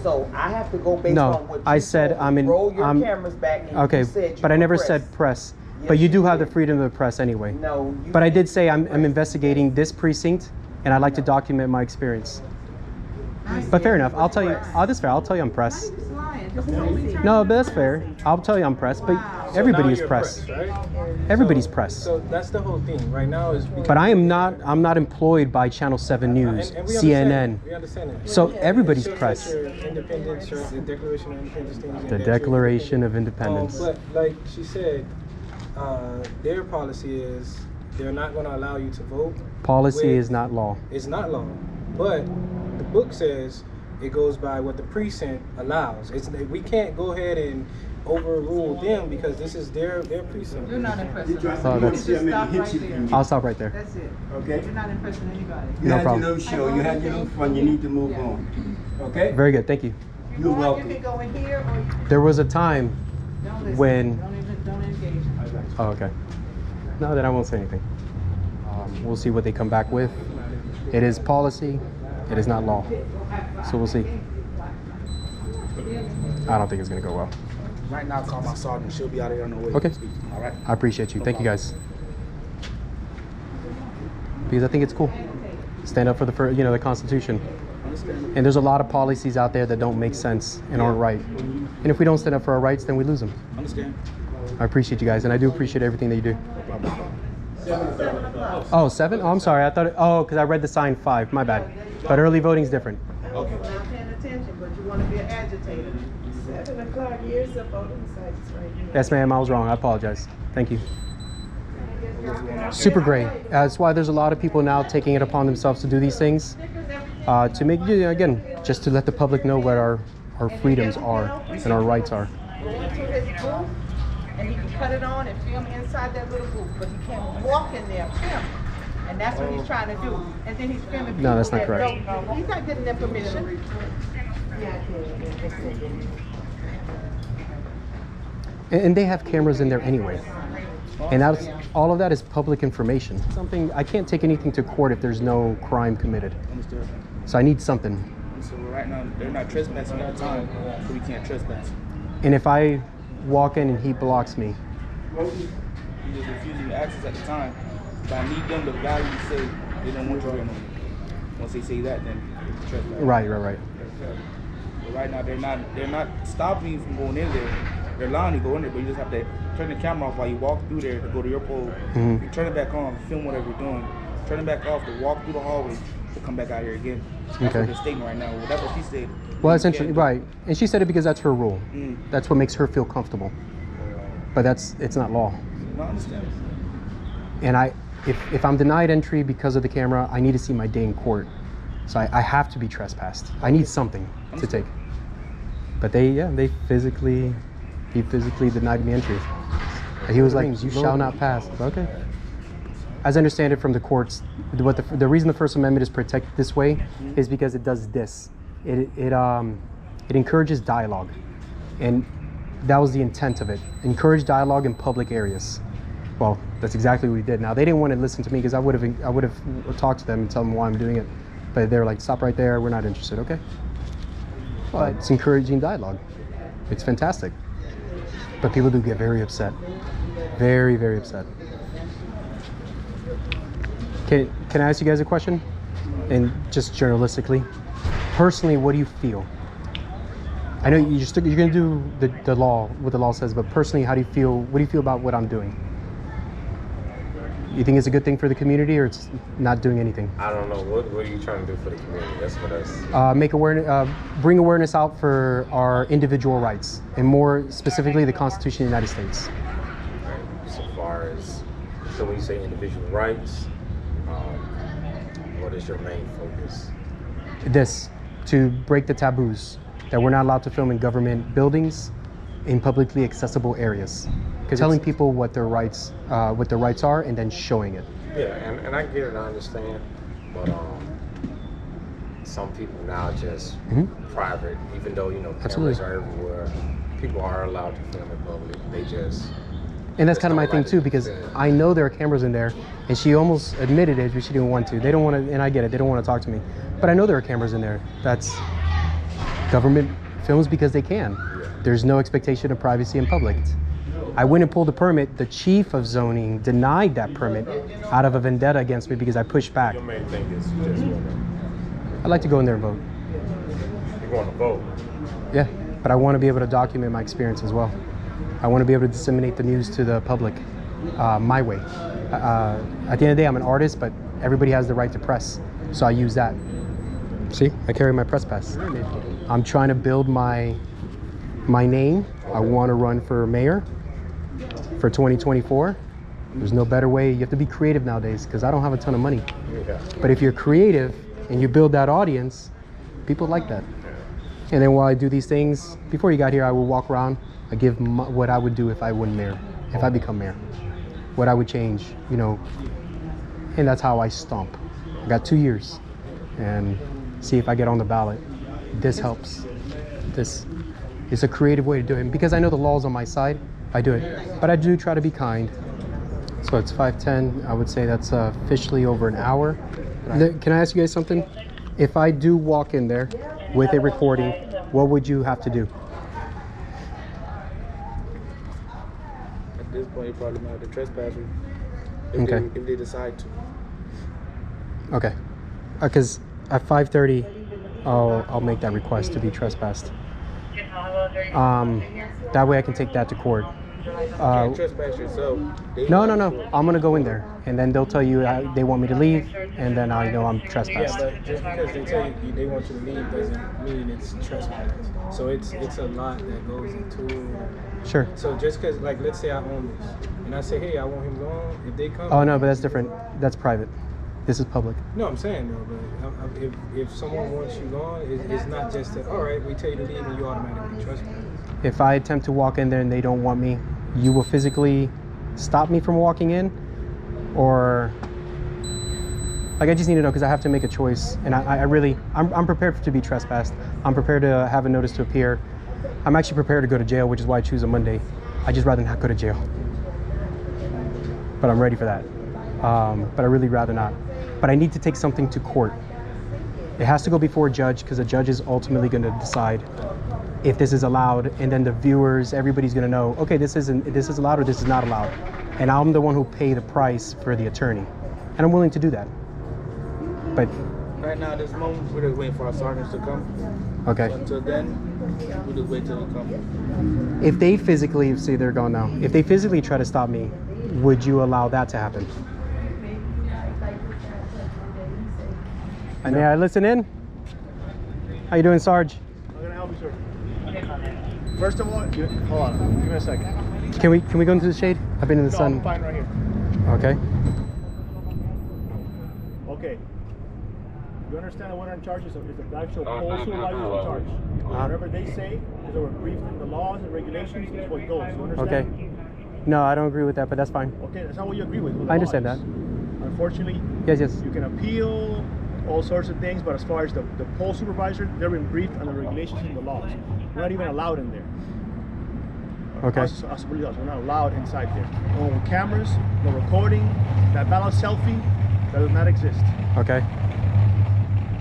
So I have to go based No, on what you I said told me. I'm in. Roll your I'm, cameras back. And okay, you said you but I were never press. said press. Yes, But you do you have did. the freedom of the press anyway. No, you But I did didn't say I'm press. investigating this precinct, and I'd like to document my experience. But fair enough. I'll tell you. Oh, that's fair. I'll tell you I'm press. No, but that's fair. I'll tell you I'm press. But So everybody now is you're press. right? Everybody's press. So that's the whole thing. Right now is because But I am not. I'm not employed by Channel 7 News, and we CNN. We understand that. So everybody's It shows press. that your independence, or the Declaration of Independence things. The Declaration of Independence. But like she said, their policy is they're not going to allow you to vote. Policy with- is not law. It's not law, but the book says it goes by what the precinct allows. We can't go ahead and overrule them because this is their precinct. You're not impressing. Oh, that's- Just stop right there. I'll stop right there. That's it. Okay? You're not impressing anybody. You No had problem. your little show, you had your little fun, you need to move on. Okay? Very good. Thank you. You're welcome. You can go in here or you There was a time don't listen. when. Don't engage. Oh, okay. No, then I won't say anything. We'll see what they come back with. It is policy. It is not law. So we'll see. I don't think it's gonna go well. Right now, call my sergeant. She'll be out here on the way. Okay. All right. I appreciate you. Thank you, guys. Because I think it's cool. Stand up for the Constitution. And there's a lot of policies out there that don't make sense and aren't right. And if we don't stand up for our rights, then we lose them. Understand. I appreciate you guys, and I do appreciate everything that you do. Oh, 7? Oh, I'm sorry. I thought. Because I read the sign 5. My bad. But early voting's different. Okay. You're not paying attention, but you want to be an agitator. 7 o'clock, here's the voting sites right here. Yes, ma'am. I was wrong. I apologize. Thank you. Super great. That's why there's a lot of people now taking it upon themselves to do these things, to make, again, just to let the public know what our freedoms are and our rights are. Go into his booth, and he can cut it on and film inside that little booth, but he can't walk in there and film. And that's what he's trying to do. And then he's filming people. No, that's not that correct. don't know. He's not getting their permission. And they have cameras in there anyway. And all of that is public information. Something I can't take anything to court if there's no crime committed. Understood. So I need something. So right now, they're not trespassing at the time, so we can't trespass. And if I walk in and he blocks me, You're just refusing access at the time. But I need them to value say they don't want you there no more. Once they say that, then it's trespass. right. But right now, they're not stopping you from going in there. They're allowing you to go in there, but you just have to turn the camera off while you walk through there to go to your pole. Mhm. You turn it back on, film whatever you're doing. Turn it back off to walk through the hallway to come back out here again. That's Okay. what they're stating right now. Well, that's what she said. Well, You essentially, can't do- right. And she said it because that's her rule. Mm. That's what makes her feel comfortable. But it's not law. No, I understand. And if I'm denied entry because of the camera, I need to see my day in court. So I have to be trespassed. I need something to take. But he physically denied me entry. He was like, "You shall not pass." Okay. as I understand it from the courts, the reason the First Amendment is protected this way is because it does this. It encourages dialogue, and that was the intent of it. Encourage dialogue in public areas. Well, that's exactly what we did. Now they didn't want to listen to me because I would have talked to them and tell them why I'm doing it, but they were like, "Stop right there. We're not interested." Okay. But it's encouraging dialogue. It's fantastic. But people do get very upset. Very, very upset. Can I ask you guys a question? And just journalistically, personally, what do you feel? I know you're going to do the law, what the law says, but personally, how do you feel? What do you feel about what I'm doing? You think it's a good thing for the community, or it's not doing anything? I don't know. What are you trying to do for the community? That's what that's. Bring awareness out for our individual rights, and more specifically, the Constitution of the United States. Right. So far as, so when you say individual rights, what is your main focus? This, to break the taboos that we're not allowed to film in government buildings, in publicly accessible areas. Telling people what their rights are, and then showing it. Yeah, and I get it, I understand, but some people now just private, even though cameras are everywhere, people are allowed to film in public. They just. And that's kind of my thing too, because I know there are cameras in there, and she almost admitted it, but she didn't want to. They don't want to, and I get it. They don't want to talk to me, but I know there are cameras in there. That's government films because they can. There's no expectation of privacy in public. I went and pulled a permit. The chief of zoning denied that permit out of a vendetta against me because I pushed back. Your main thing is you just want to. I'd like to go in there and vote. You want to vote? Yeah, but I want to be able to document my experience as well. I want to be able to disseminate the news to the public my way. At the end of the day, I'm an artist, but everybody has the right to press, so I use that. See, I carry my press pass. I'm trying to build my name. I want to run for mayor for 2024. There's no better way. You have to be creative nowadays because I don't have a ton of money. Yeah. But if you're creative and you build that audience, people like that. And then while I do these things, before you got here, I will walk around. I give what I would do if I wouldn't mayor, if I become mayor, what I would change, and that's how I stomp. I got 2 years, and see if I get on the ballot. This helps. This is a creative way to do it, and because I know the law's on my side, I do it. But I do try to be kind. So it's 5:10. I would say that's officially over an hour. Can I ask you guys something? If I do walk in there with a recording, what would you have to do? At this point, you probably might have to trespass if they decide to. Okay. Because at 5:30, I'll make that request to be trespassed. That way I can take that to court. You can't trespass yourself. No. I'm gonna go in there, and then they'll tell you they want me to leave, and then I know I'm trespassed. Yeah, but just because they tell you they want you to leave doesn't mean it's trespass. So it's a lot that goes into it. Sure. So just because, like, let's say I own this, and I say, hey, I want him gone. If they come. Oh no, but that's different. That's private. This is public. No, I'm saying though, but if someone wants you gone, it's not just that. All right, we tell you to leave, and you automatically trespass. If I attempt to walk in there and they don't want me, you will physically stop me from walking in, or like I just need to know because I have to make a choice, and I'm prepared to be trespassed. I'm prepared to have a notice to appear. I'm actually prepared to go to jail, which is why I choose a Monday. I just rather not go to jail, but I'm ready for that. But I really rather not. But I need to take something to court. It has to go before a judge because a judge is ultimately going to decide if this is allowed, and then the viewers, everybody's going to know, okay, this is allowed or this is not allowed. And I'm the one who pay the price for the attorney. And I'm willing to do that. But right now, at this moment, we're just waiting for our sergeants to come. Okay. So until then, we'll just wait till they come. If they physically, see they're gone now, if they physically try to stop me, would you allow that to happen? May I listen in? How you doing, Sarge? How can I help you, sir? First of all, hold on, give me a second. Can we go into the shade? I've been in the sun. I'm fine right here. Okay. Okay. You understand that what I'm in charge is the actual poll supervisor in charge. Whatever they say, is we're briefed in the laws and regulations, is what goes. You understand? Okay. No, I don't agree with that, but that's fine. Okay, that's not what you agree with. I understand that. Unfortunately, Yes, yes. you can appeal all sorts of things, but as far as the poll supervisor, they're being briefed on the regulations and the laws. We're not even allowed in there. Okay. Us police officers, we're not allowed inside there. No cameras, no recording. That ballot selfie, that does not exist. Okay.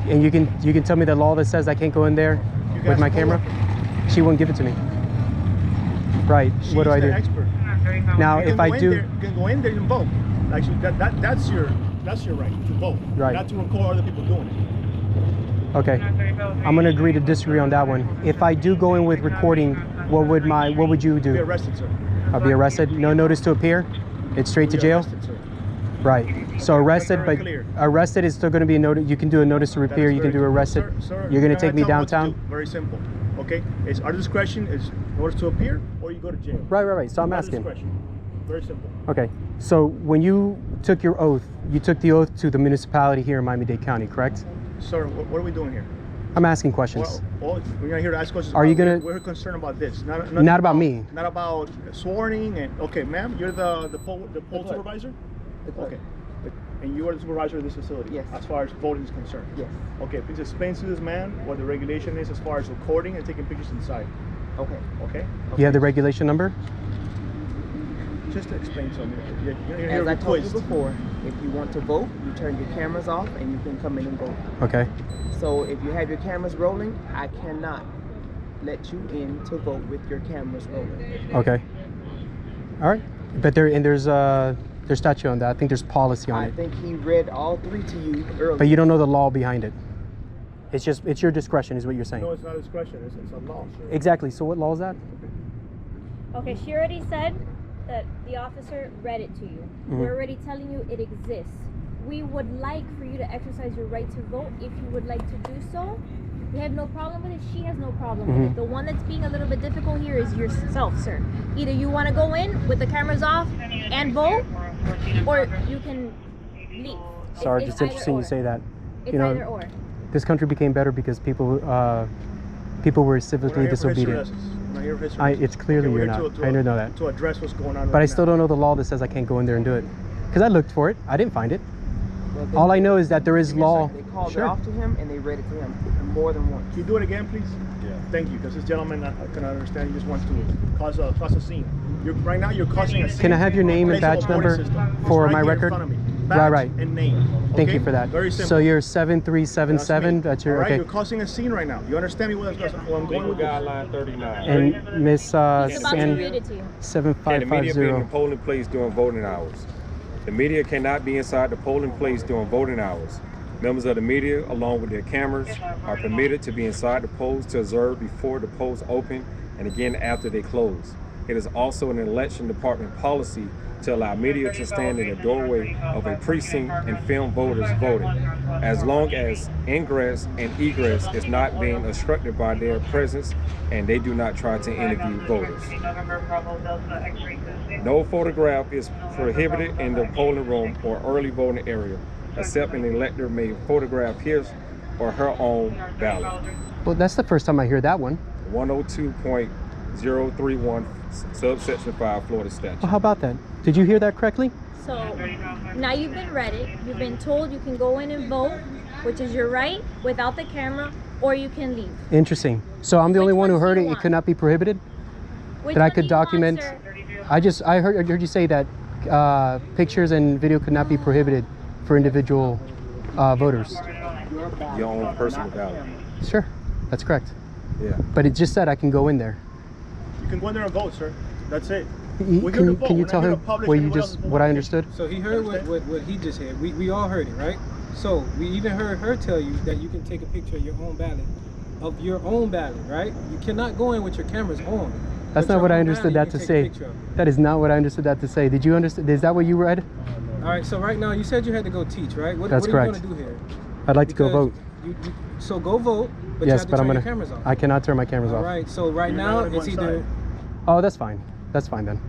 And you can tell me the law that says I can't go in there with my camera? She won't give it to me. Right. What do I do? Expert. Now, if I do, you can go in there and vote. Actually, that's your right to vote. Right. Not to record other people doing it. okay. I'm gonna agree to disagree on that one. If I do go in with recording, what would you do? Be arrested, sir. I'll be arrested. No notice to appear. It's straight to jail. Arrested, sir. Right. So arrested, but Clear. arrested is still going to be a notice. You can do a notice to appear. You can do arrested. Sir, You're going to take me tell them what to downtown. do. Very simple. Okay. It's our discretion. It's notice to appear, or you go to jail. Right. So I'm Our asking. discretion. Very simple. Okay. So when you took your oath, you took the oath to the municipality here in Miami-Dade County, correct? Sir, what are we doing here? I'm asking questions. Well, we're not here to ask questions. Are you gonna? We're concerned about this. Not about me. Not about swearing and okay, ma'am. You're the poll supervisor. Okay. And you are the supervisor of this facility. Yes. As far as voting is concerned. Yes. Okay. Please explain to this man what the regulation is as far as recording and taking pictures inside. Okay. Okay. You have the regulation number? Just to explain to me. As I told you before, if you want to vote, you turn your cameras off and you can come in and vote. Okay. So if you have your cameras rolling, I cannot let you in to vote with your cameras rolling. Okay. All right. But there's statute on that. I think there's policy on I it. think he read all three to you earlier. But you don't know the law behind it. It's your discretion, is what you're saying. No, it's not discretion. It's a law. Sure. Exactly. So what law is that? Okay, she already said that the officer read it to you. Mm-hmm. We're already telling you it exists. We would like for you to exercise your right to vote. If you would like to do so, we have no problem with it. She has no problem with it. The one that's being a little bit difficult here is yourself, sir. Either you want to go in with the cameras off and vote, or you can leave. Sorry, it's interesting you say that. It's you know, either or. This country became better because people were civically disobedient. It's clearly you're not. I know that. To address what's going on. But I still don't know the law that says I can't go in there and do it. Because I looked for it. I didn't find it. Well, all I know is that there is law. They called it off to him and they read it to him more than once. Can you do it again, please? Yeah. Thank you, because this gentleman, I cannot understand. He just wants to cause a scene. Right now, you're causing a scene. Can I have your name and badge number for my record? Right. And name. Thank you for that. Very simple. So you're 7377. That's your right, okay. you're causing a scene right now. You understand me? What I'm going with? Guideline 39. And Miss San 7550. Can the media be in the polling place during voting hours? The media cannot be inside the polling place during voting hours. Members of the media, along with their cameras, are permitted to be inside the polls to observe before the polls open and again after they close. It is also an election department policy to allow media to stand in the doorway of a precinct and film voters voting, as long as ingress and egress is not being obstructed by their presence and they do not try to interview voters. No photograph is prohibited in the polling room or early voting area, except an elector may photograph his or her own ballot. Well, that's the first time I hear that one. 102.031 subsection 5 Florida statute. Well, how about that? Did you hear that correctly? So now you've been read it. You've been told you can go in and vote, which is your right, without the camera, or you can leave. Interesting. So I'm the only one who heard it. It could not be prohibited. That I could document. I heard you say that pictures and video could not be prohibited for individual voters. Your own personal ballot. Sure, that's correct. Yeah. But it just said I can go in there. You can go in there and vote, sir. That's it. Can you tell him what I understood? So he heard what he just heard. We all heard it, right? So we even heard her tell you that you can take a picture of your own ballot, right? You cannot go in with your cameras on. That's not what I understood that to say. That is not what I understood that to say. Did you understand? Is that what you read? All right. So right now you said you had to go teach, right? What That's correct. What are you going to do here? I'd like to go vote. So go vote, but yes, you have to turn your cameras off. I cannot turn my cameras off. All right. So right now it's either. Oh, that's fine. That's fine then.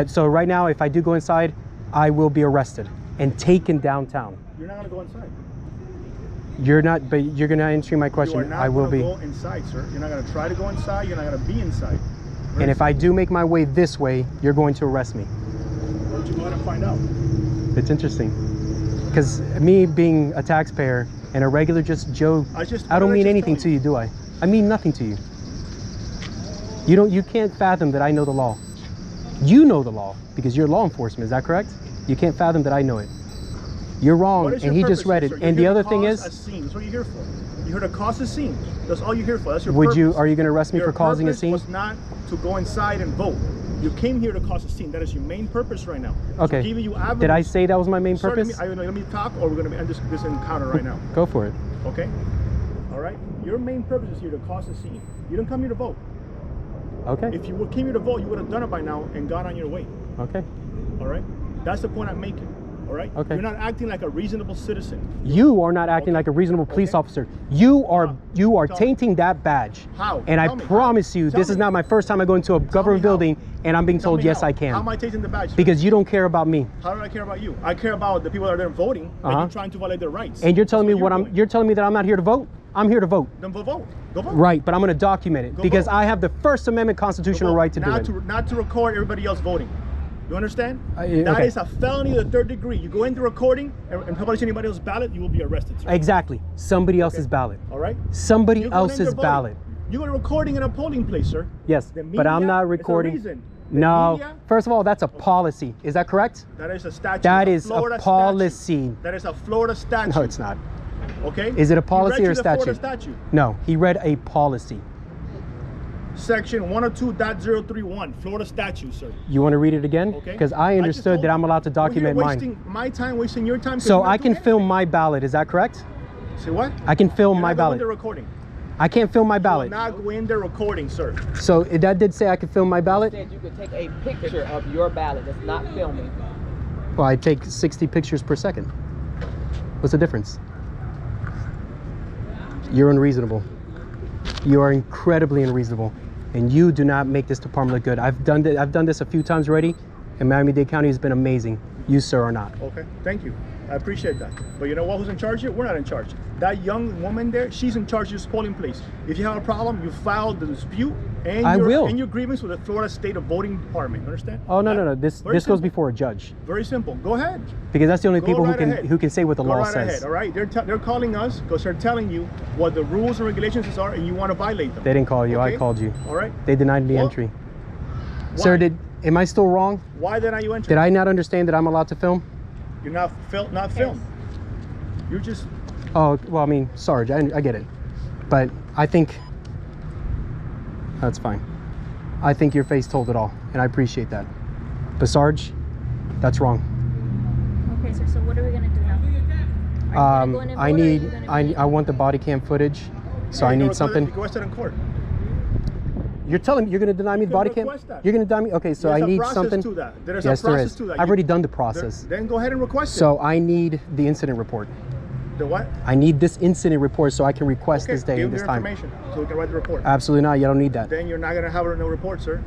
So right now, if I do go inside, I will be arrested and taken downtown. You're not going to go inside. You're not, but you're going to answer my question. You are not I will be. Go inside, sir. You're not going to try to go inside. You're not going to be inside. And if I do make my way this way, you're going to arrest me. Why don't you go ahead and find out? It's interesting. Because me being a taxpayer and a regular just Joe, I don't mean anything to you, do I? I mean nothing to you. You can't fathom that I know the law. You know the law because you're law enforcement, is that correct? You can't fathom that I know it. You're wrong, and he just read it. And the other thing is, that's what you're here for. You're here to cause a scene. That's all you're here for. That's your purpose. Are you going to arrest me for causing a scene? Your purpose was not to go inside and vote. You came here to cause a scene. That is your main purpose right now. Okay. So you did I say that was my main purpose? Let me talk, or we're going to end this encounter right now. Go for it. Okay. All right. Your main purpose is here to cause a scene. You didn't come here to vote. Okay. If you came here to vote, you would have done it by now and gone on your way. Okay. All right. That's the point I'm making. All right. Okay. You're not acting like a reasonable citizen. You are not acting like a reasonable police officer. You are tainting that badge. How? And I promise you, this is not my first time I go into a government building and I'm being told yes, I can. How am I tainting the badge? Because you don't care about me. How do I care about you? I care about the people that are there voting and you're trying to violate their rights. And you're telling me you're telling me that I'm not here to vote? I'm here to vote. Then vote. Go vote. Right, but I'm going to document it because I have the First Amendment constitutional right to do it. Not to record everybody else voting. You understand? That is a felony of the 3rd degree. You go into recording and publish anybody else's ballot, you will be arrested. Sir. Exactly. Somebody else's ballot. All right? Somebody else's ballot. You go to recording in a polling place, sir. Yes, but I'm not recording. No. First of all, that's a policy. Is that correct? That is a statute. That is a policy. That is a Florida statute. No, it's not. Okay? Is it a policy or a statute? Florida statute? No, he read a policy. Section 102.031, Florida statute, sir. You want to read it again? Okay. Because I understood that I'm allowed to document mine. My time, wasting your time. So I can film my ballot. Is that correct? Say what? I can film my ballot. You're not going recording. I can't film my ballot. You're not going there recording, sir. So that did say I could film my ballot? You said you could take a picture of your ballot. That's not filming. Well, I take 60 pictures per second. What's the difference? You're unreasonable. You are incredibly unreasonable. And you do not make this department look good. I've done this a few times already, and Miami-Dade County has been amazing. You, sir, are not. Okay, thank you. I appreciate that. But you know what? Who's in charge here? We're not in charge. That young woman there, she's in charge of this polling place. If you have a problem, you file the dispute and your grievance with the Florida State of Voting Department. You understand? Oh no. This goes before a judge. Very simple. Go ahead. Because that's the only people who can say what the law says. Ahead, all right? They're calling us because they're telling you what the rules and regulations are, and you want to violate them. They didn't call you. Okay? I called you. All right. They denied me entry. Why? Sir, am I still wrong? Why denied you entry? Did I not understand that I'm allowed to film? You're not film. You're just. Oh well, I mean, Sarge, I get it, but I think that's fine. I think your face told it all, and I appreciate that. But Sarge, that's wrong. Okay, sir. So what are we gonna do now? I want the body cam footage, so I need something. Go ahead in court. You're telling me you're going to deny me the body cam? You're going to deny me? Okay, so I need something. Yes, there is. I've already done the process. Then go ahead and request it. So I need the incident report. The what? I need this incident report so I can request this day and this time. Information so we can write the report. Absolutely not. You don't need that. Then you're not going to have no report, sir.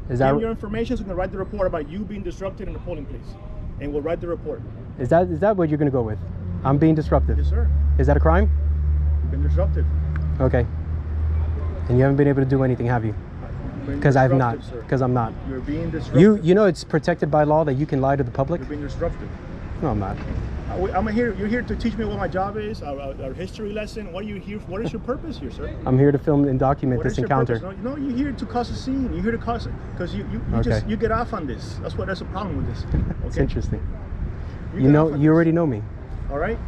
Is that? Give me your information so we can write the report about you being disrupted in the polling place, and we'll write the report. Is that what you're going to go with? I'm being disruptive. Yes, sir. Is that a crime? You've been disrupted. Okay. And you haven't been able to do anything, have you? Because I've not. Because I'm not. You're being disruptive. You know it's protected by law that you can lie to the public? You're being disruptive. No, I'm not. You're here to teach me what my job is, our history lesson. What are you here for? What is your purpose here, sir? I'm here to film and document this encounter. No, you're here to cause a scene. You're here to cause it because you get off on this. That's a problem with this. Okay? It's interesting. You already know me. All right.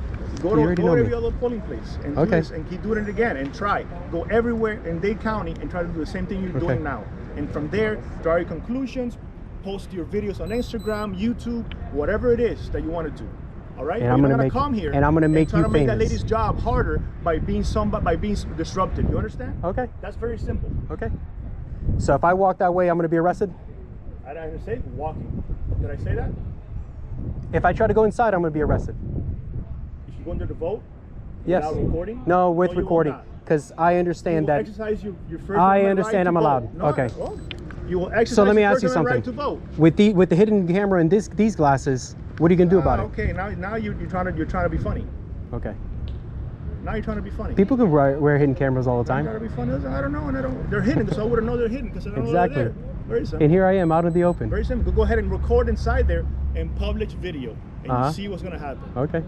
Go to every other polling place and do this and keep doing it again and try. Go everywhere in Dade County and try to do the same thing you're doing now. And from there, draw your conclusions, post your videos on Instagram, YouTube, whatever it is that you want to do. All right. And I'm gonna come here. And I'm gonna make you famous. Make that lady's job harder by being disrupted. You understand? Okay. That's very simple. Okay. So if I walk that way, I'm gonna be arrested? I didn't say walking. Did I say that? If I try to go inside, I'm gonna be arrested. If you go into the vote? Yes. Without recording? No, with recording. Because I understand that. Exercise your first I understand I'm allowed. Okay. You will exercise so let me ask you your something. right to vote. With the hidden camera and these glasses, what are you gonna do about it? Okay, now you're trying to be funny. Okay. Now you're trying to be funny. People can wear hidden cameras all the time. Trying to be funny. I don't know, and they're hidden, so I wouldn't know they're hidden because I don't know they're there. Very simple. And here I am out in the open. Very simple. Go ahead and record inside there and publish video. and you see what's gonna happen. Okay.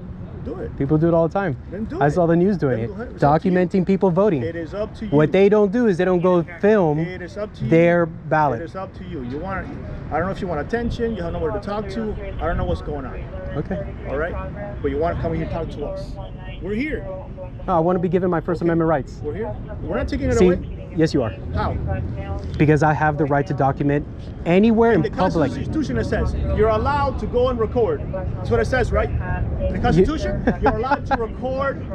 Do it. People do it all the time. Then do I it. saw the news doing Then it, do it. It's up to you. documenting people voting. It is up to you. What they don't do is they don't go film It is up to you. their ballot. It is up to you. You want? I don't know if you want attention. You don't know where to talk to. I don't know what's going on. Okay. All right. But you want to come here and talk to us. We're here. No, I want to be given my First Amendment rights. We're here. We're not taking it See, away. yes, you are. How? Because I have the right to document anywhere in the public. Constitution it says you're allowed to go and record. That's what it says, right? In the Constitution, you're allowed to record.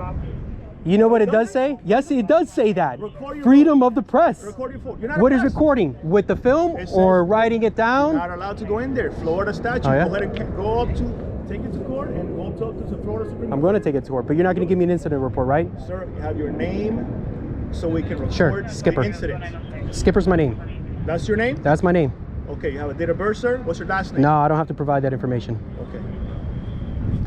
You know what it does say? Yes, it does say that. Record your Freedom of the press. Record your phone. You're not What a is press. recording? With the film It says or writing it down? You're not allowed to go in there. Florida statute. Oh, yeah? Go ahead and go up to, take it to court and go up to the Florida Supreme I'm Court. going to take it to court, but you're not going to give me an incident report, right? Sir, you have your name so we can record Sure, the Skipper. incident. Skipper's my name. That's your name? That's my name. Okay, you have a date of birth, sir? What's your last name? No, I don't have to provide that information. Okay.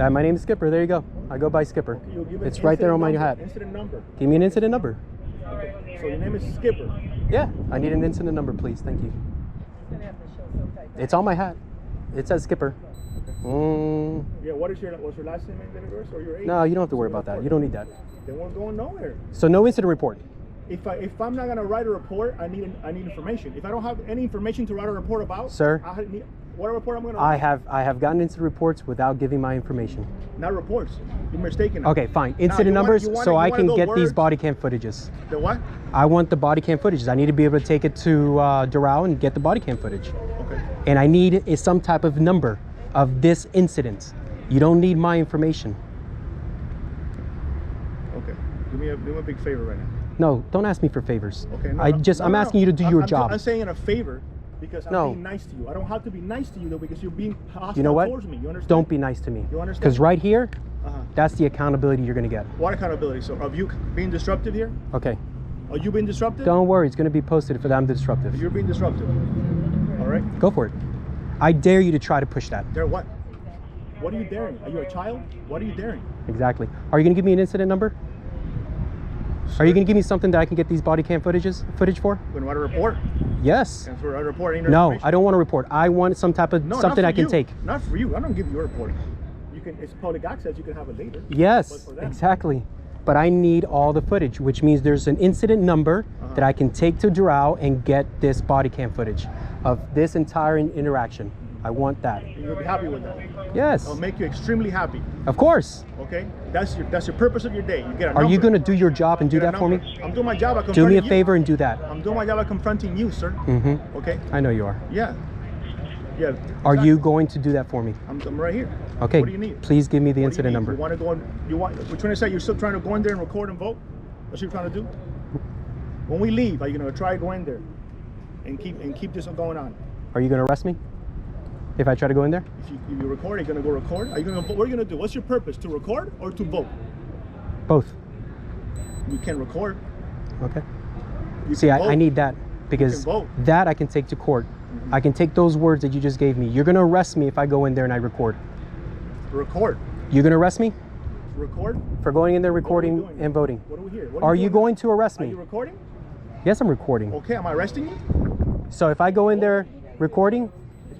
My name is Skipper. There you go. I go by Skipper. You'll give an It's right there on my incident hat. number. Incident number. Give me an incident number. Okay. So your name is Skipper. Yeah, I need an incident number, please. Thank you. It's on my hat. It says Skipper. Yeah, what's your last name and date of birth or your age? No, you don't have to worry about that. You don't need that. Then we're going nowhere. So no incident report. If I'm not gonna write a report, I need information. If I don't have any information to write a report about, Sir, what report I'm gonna I write? have gotten incident reports without giving my information. Not reports. You're mistaken. Okay, fine. Incident numbers so I can get these body cam footages. The what? I want the body cam footages. I need to be able to take it to Doral and get the body cam footage. Okay. And I need some type of number of this incident. You don't need my information. Okay. Do me a big favor right now. No, don't ask me for favors. Okay. No, I'm asking you to do your job. I'm saying a favor because I'm No. being nice to you. I don't have to be nice to you though because you're being hostile You know what? towards me. You understand? Don't be nice to me. You understand? Because right here, Uh-huh. that's the accountability you're going to get. What accountability? So, of you being disruptive here? Okay. Are you being disruptive? Don't worry, it's going to be posted for them disruptive. You're being disruptive. All right. Go for it. I dare you to try to push that. Dare what? What are you daring? Are you a child? What are you daring? Exactly. Are you going to give me an incident number? Are you going to give me something that I can get these body cam footage for? We're going to write a report? Yes. And for a report, No, I don't want a report. I want some type of something I can take. Not for you. I don't give you a report. You can. It's public access. You can have it later. Yes, exactly. But I need all the footage, which means there's an incident number that I can take to Doral and get this body cam footage of this entire interaction. I want that. You'll be happy with that. Yes. It'll make you extremely happy. Of course. Okay. That's your purpose of your day. You get a Are you number. going to do your job and do Get a that for me? number. I'm doing my job. Do me a favor and do that. I'm doing my job by confronting you, sir. Mm-hmm. Okay. I know you are. Yeah. Yeah. Are you going to do that for me? I'm right here. Okay. What do you need? Please give me the What do you incident need? number. You want to go? We're trying to say you're still trying to go in there and record and vote. That's what you're trying to do. When we leave, are you going to try to go in there and keep this going on? Are you going to arrest me if I try to go in there? If you record, are you going to go record? Are you going to? What are you going to do? What's your purpose? To record or to vote? Both. You can record. Okay. You See, can vote. I need that because vote. that I can take to court. I can take those words that you just gave me. You're going to arrest me if I go in there and I record. Record. You're going to arrest me? Record? For going in there, recording and voting. What are we here? Are you going to arrest me? Are you recording? Yes, I'm recording. Okay, am I arresting you? So if I go in there recording,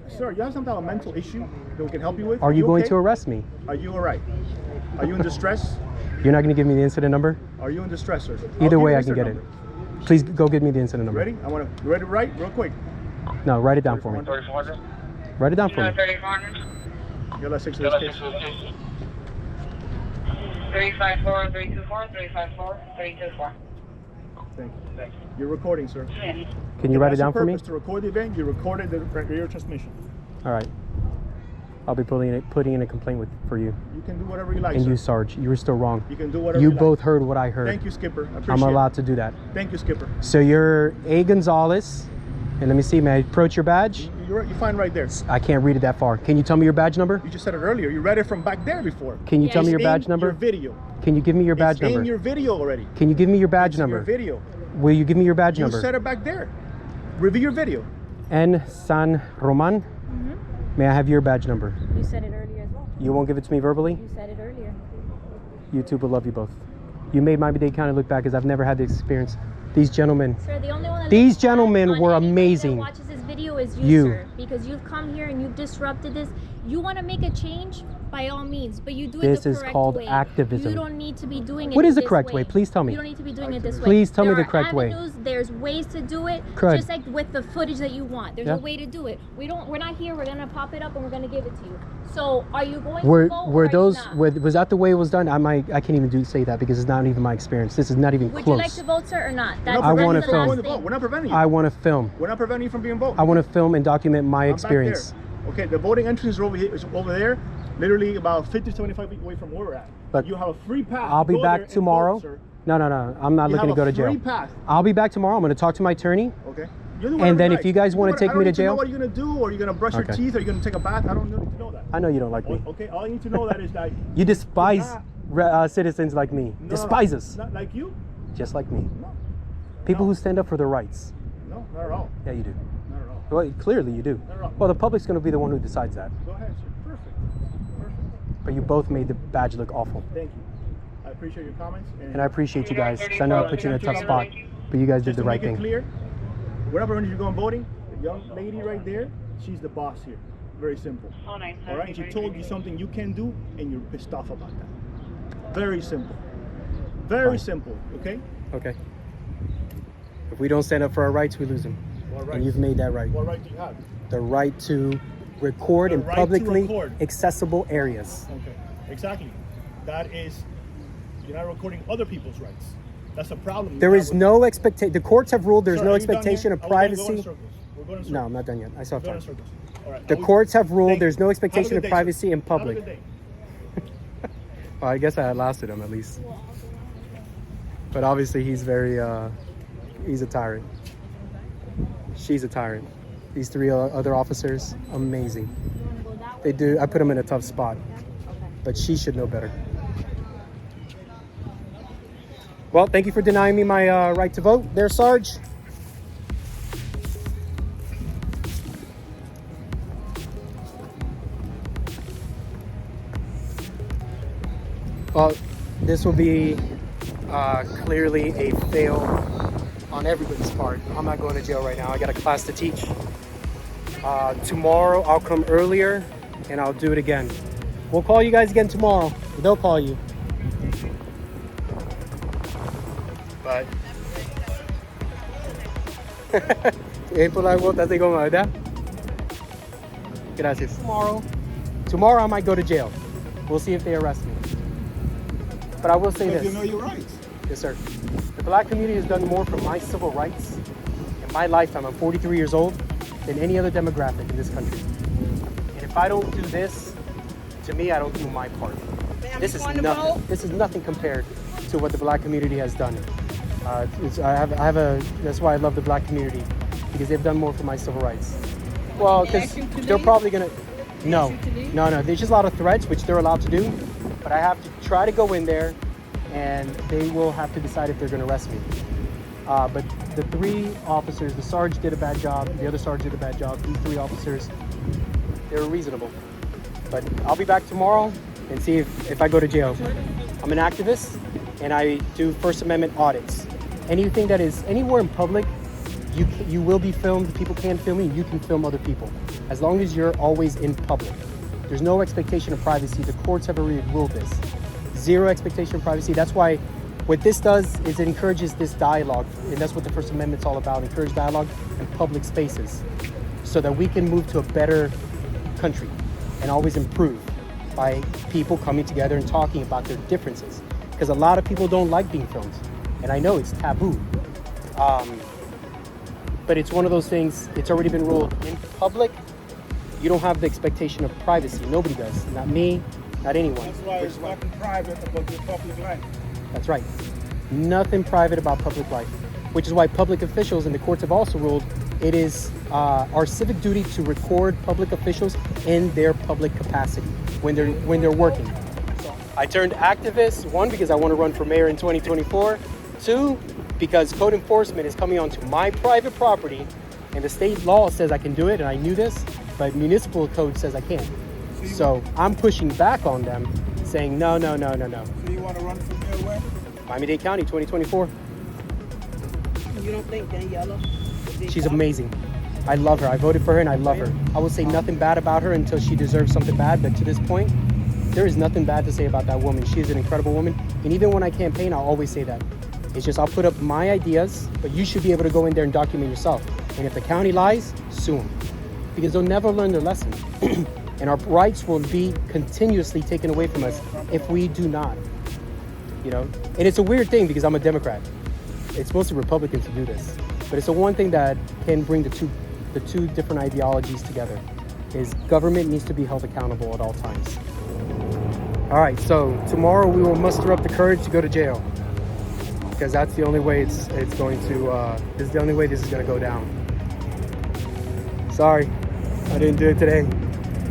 Sir, you have some type of mental issue that we can help you with? are you going okay? to arrest me? Are you all right? Are you in distress? You're not going to give me the incident number? Are you in distress, sir? Either way, I can get it. Please go give me the incident number. Ready? You ready to write? Real quick. No, write it down for me. Write it down for me. Your last 6 of this case. 354, 324, 354, 324. Thank you. You're recording, sir. Can you write it down for me? To record the event, you recorded the radio transmission. All right. I'll be putting in a complaint for you. You can do whatever you like, And sir. you, Sarge, you were still wrong. You can do whatever you you both like. heard what I heard. Thank you, Skipper. I appreciate I'm allowed it. to do that. Thank you, Skipper. So you're A. Gonzalez, and let me see, may I approach your badge? You're fine right there. I can't read it that far. Can you tell me your badge number? You just said it earlier. You read it from back there before. Can you tell me your badge number? Your video. Can you give me your badge It's number? in your video already. Can you give me your badge number? Your video. Will you give me your badge number? You said it back there. Review your video. N. San Roman. May I have your badge number? You said it earlier as well. You won't give it to me verbally? You said it earlier. YouTube will love you both. You made Miami-Dade County look bad because I've never had the experience. These gentlemen. Sir, the only one that These looks gentlemen bad on were anybody amazing. that watches this video is You. sir, because you've come here and you've disrupted this, You want to make a change, by all means, but you do it This the is correct called way. activism. You don't need to be doing it. What is the this correct way? Please tell me. You don't need to be doing it this way. Please tell me the correct way. There's ways to do it, Crud. just like with the footage that you want. There's Yeah. a way to do it. We're not here. We're gonna pop it up and we're gonna give it to you. So, are you going Were to vote? were or those are you not? was that the way it was done? I can't even say that because it's not even my experience. This is not even Would close. you like to vote, sir, or not? I want to film. We're not preventing you. I want to film. We're not preventing you from being voted. I want to film and document my I'm back experience. there. Okay, the voting entrance is over here. Is over there, literally about 50 to 75 feet away from where we're at. Look, you have a free pass. I'll to be go there back and tomorrow. vote, sir. No. I'm not You looking to have go a to jail. free pass. I'll be back tomorrow. I'm going to talk to my attorney. Okay. And then if you guys want to take me to I jail, don't know what you're gonna do, or you're gonna brush your Okay. teeth, or you're gonna take a bath. I don't need to know that. I know you don't like me. Okay, all I need to know that is that You despise citizens like me. No, Despise us. Not like you. Just like me. No. People who stand up for their rights. No, not at all. Yeah, you do. Not at all. Well, clearly you do. Not at all. Well, the public's going to be the one who decides that. Go ahead, sir. Perfect. But you both made the badge look awful. Thank you. I appreciate your comments. And I appreciate you guys. 'Cause I know I put you in a tough spot. But you guys did Just the to right make it thing. clear, whenever you're going voting, the young lady right there, she's the boss here. Very simple. All right, and she told you something you can do, and you're pissed off about that. Very simple. Very simple. Okay. Okay. If we don't stand up for our rights, we lose them. What right? And you've made that right. What right do you have? The right to record The in right to publicly record. accessible areas. Okay. Exactly. That is, you're not recording other people's rights. That's a problem. There is no expectation. The courts have ruled there's Sir, no are you done expectation here? of Are we gonna go in privacy. circles? We're going in No, circles. I'm not done yet. I still have We're going time. in circles. All right. The Are we- courts have ruled Thank there's no you. expectation Have a of good day, sir. privacy in Have a public. good day. Well, I guess I outlasted him at least. But obviously he's he's a tyrant. She's a tyrant. These three other officers, amazing. They do, I put them in a tough spot. But she should know better. Well, thank you for denying me my right to vote there, Sarge. Well, this will be clearly a fail on everybody's part. I'm not going to jail right now. I got a class to teach. Tomorrow I'll come earlier and I'll do it again. We'll call you guys again tomorrow. They'll call you. But por la vuelta así como, ¿verdad? Gracias. Tomorrow I might go to jail. We'll see if they arrest me. But I will say this. You know your rights. Yes, sir. The black community has done more for my civil rights in my lifetime. I'm 43 years old than any other demographic in this country. And if I don't do this, to me, I don't do my part. This is nothing. This is nothing compared to what the black community has done. That's why I love the black community, because they've done more for my civil rights. Well, because they're probably gonna. No. There's just a lot of threats, which they're allowed to do, but I have to try to go in there, and they will have to decide if they're going to arrest me. But the three officers, the Sarge did a bad job, the other Sarge did a bad job. These three officers, they were reasonable. But I'll be back tomorrow and see if I go to jail. I'm an activist, and I do First Amendment audits. Anything that is anywhere in public, you will be filmed. People can film you. You can film other people, as long as you're always in public. There's no expectation of privacy. The courts have already ruled this. Zero expectation of privacy. That's why what this does is it encourages this dialogue, and that's what the First Amendment's all about. Encourage dialogue in public spaces, so that we can move to a better country and always improve by people coming together and talking about their differences. Because a lot of people don't like being filmed, and I know it's taboo. But it's one of those things, it's already been ruled in public. You don't have the expectation of privacy. Nobody does. Not me, not anyone. That's why it's nothing private about your public life. That's right. Nothing private about public life, which is why public officials and the courts have also ruled it is our civic duty to record public officials in their public capacity when they're working. I turned activist, one, because I want to run for mayor in 2024, two, because code enforcement is coming onto my private property, and the state law says I can do it, and I knew this, but municipal code says I can't. So I'm pushing back on them, saying no. So you want to run for mayor where? Miami-Dade County, 2024. You don't think Daniela? She's amazing. I love her. I voted for her and I love her. I will say nothing bad about her until she deserves something bad. But to this point, there is nothing bad to say about that woman. She is an incredible woman. And even when I campaign, I'll always say that. It's just I'll put up my ideas, but you should be able to go in there and document yourself. And if the county lies, sue them. Because they'll never learn their lesson. And our rights will be continuously taken away from us if we do not. You know? And it's a weird thing because I'm a Democrat. It's mostly Republicans who do this. But it's the one thing that can bring the two different ideologies together is government needs to be held accountable at all times. All right, so tomorrow we will muster up the courage to go to jail because that's the only way it's going to, this is the only way this is going to go down. Sorry, I didn't do it today,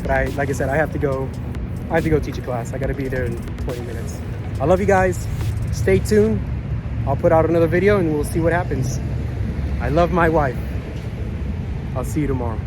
but like I said, I have to go teach a class. I got to be there in 20 minutes. I love you guys. Stay tuned. I'll put out another video and we'll see what happens. I love my wife. I'll see you tomorrow.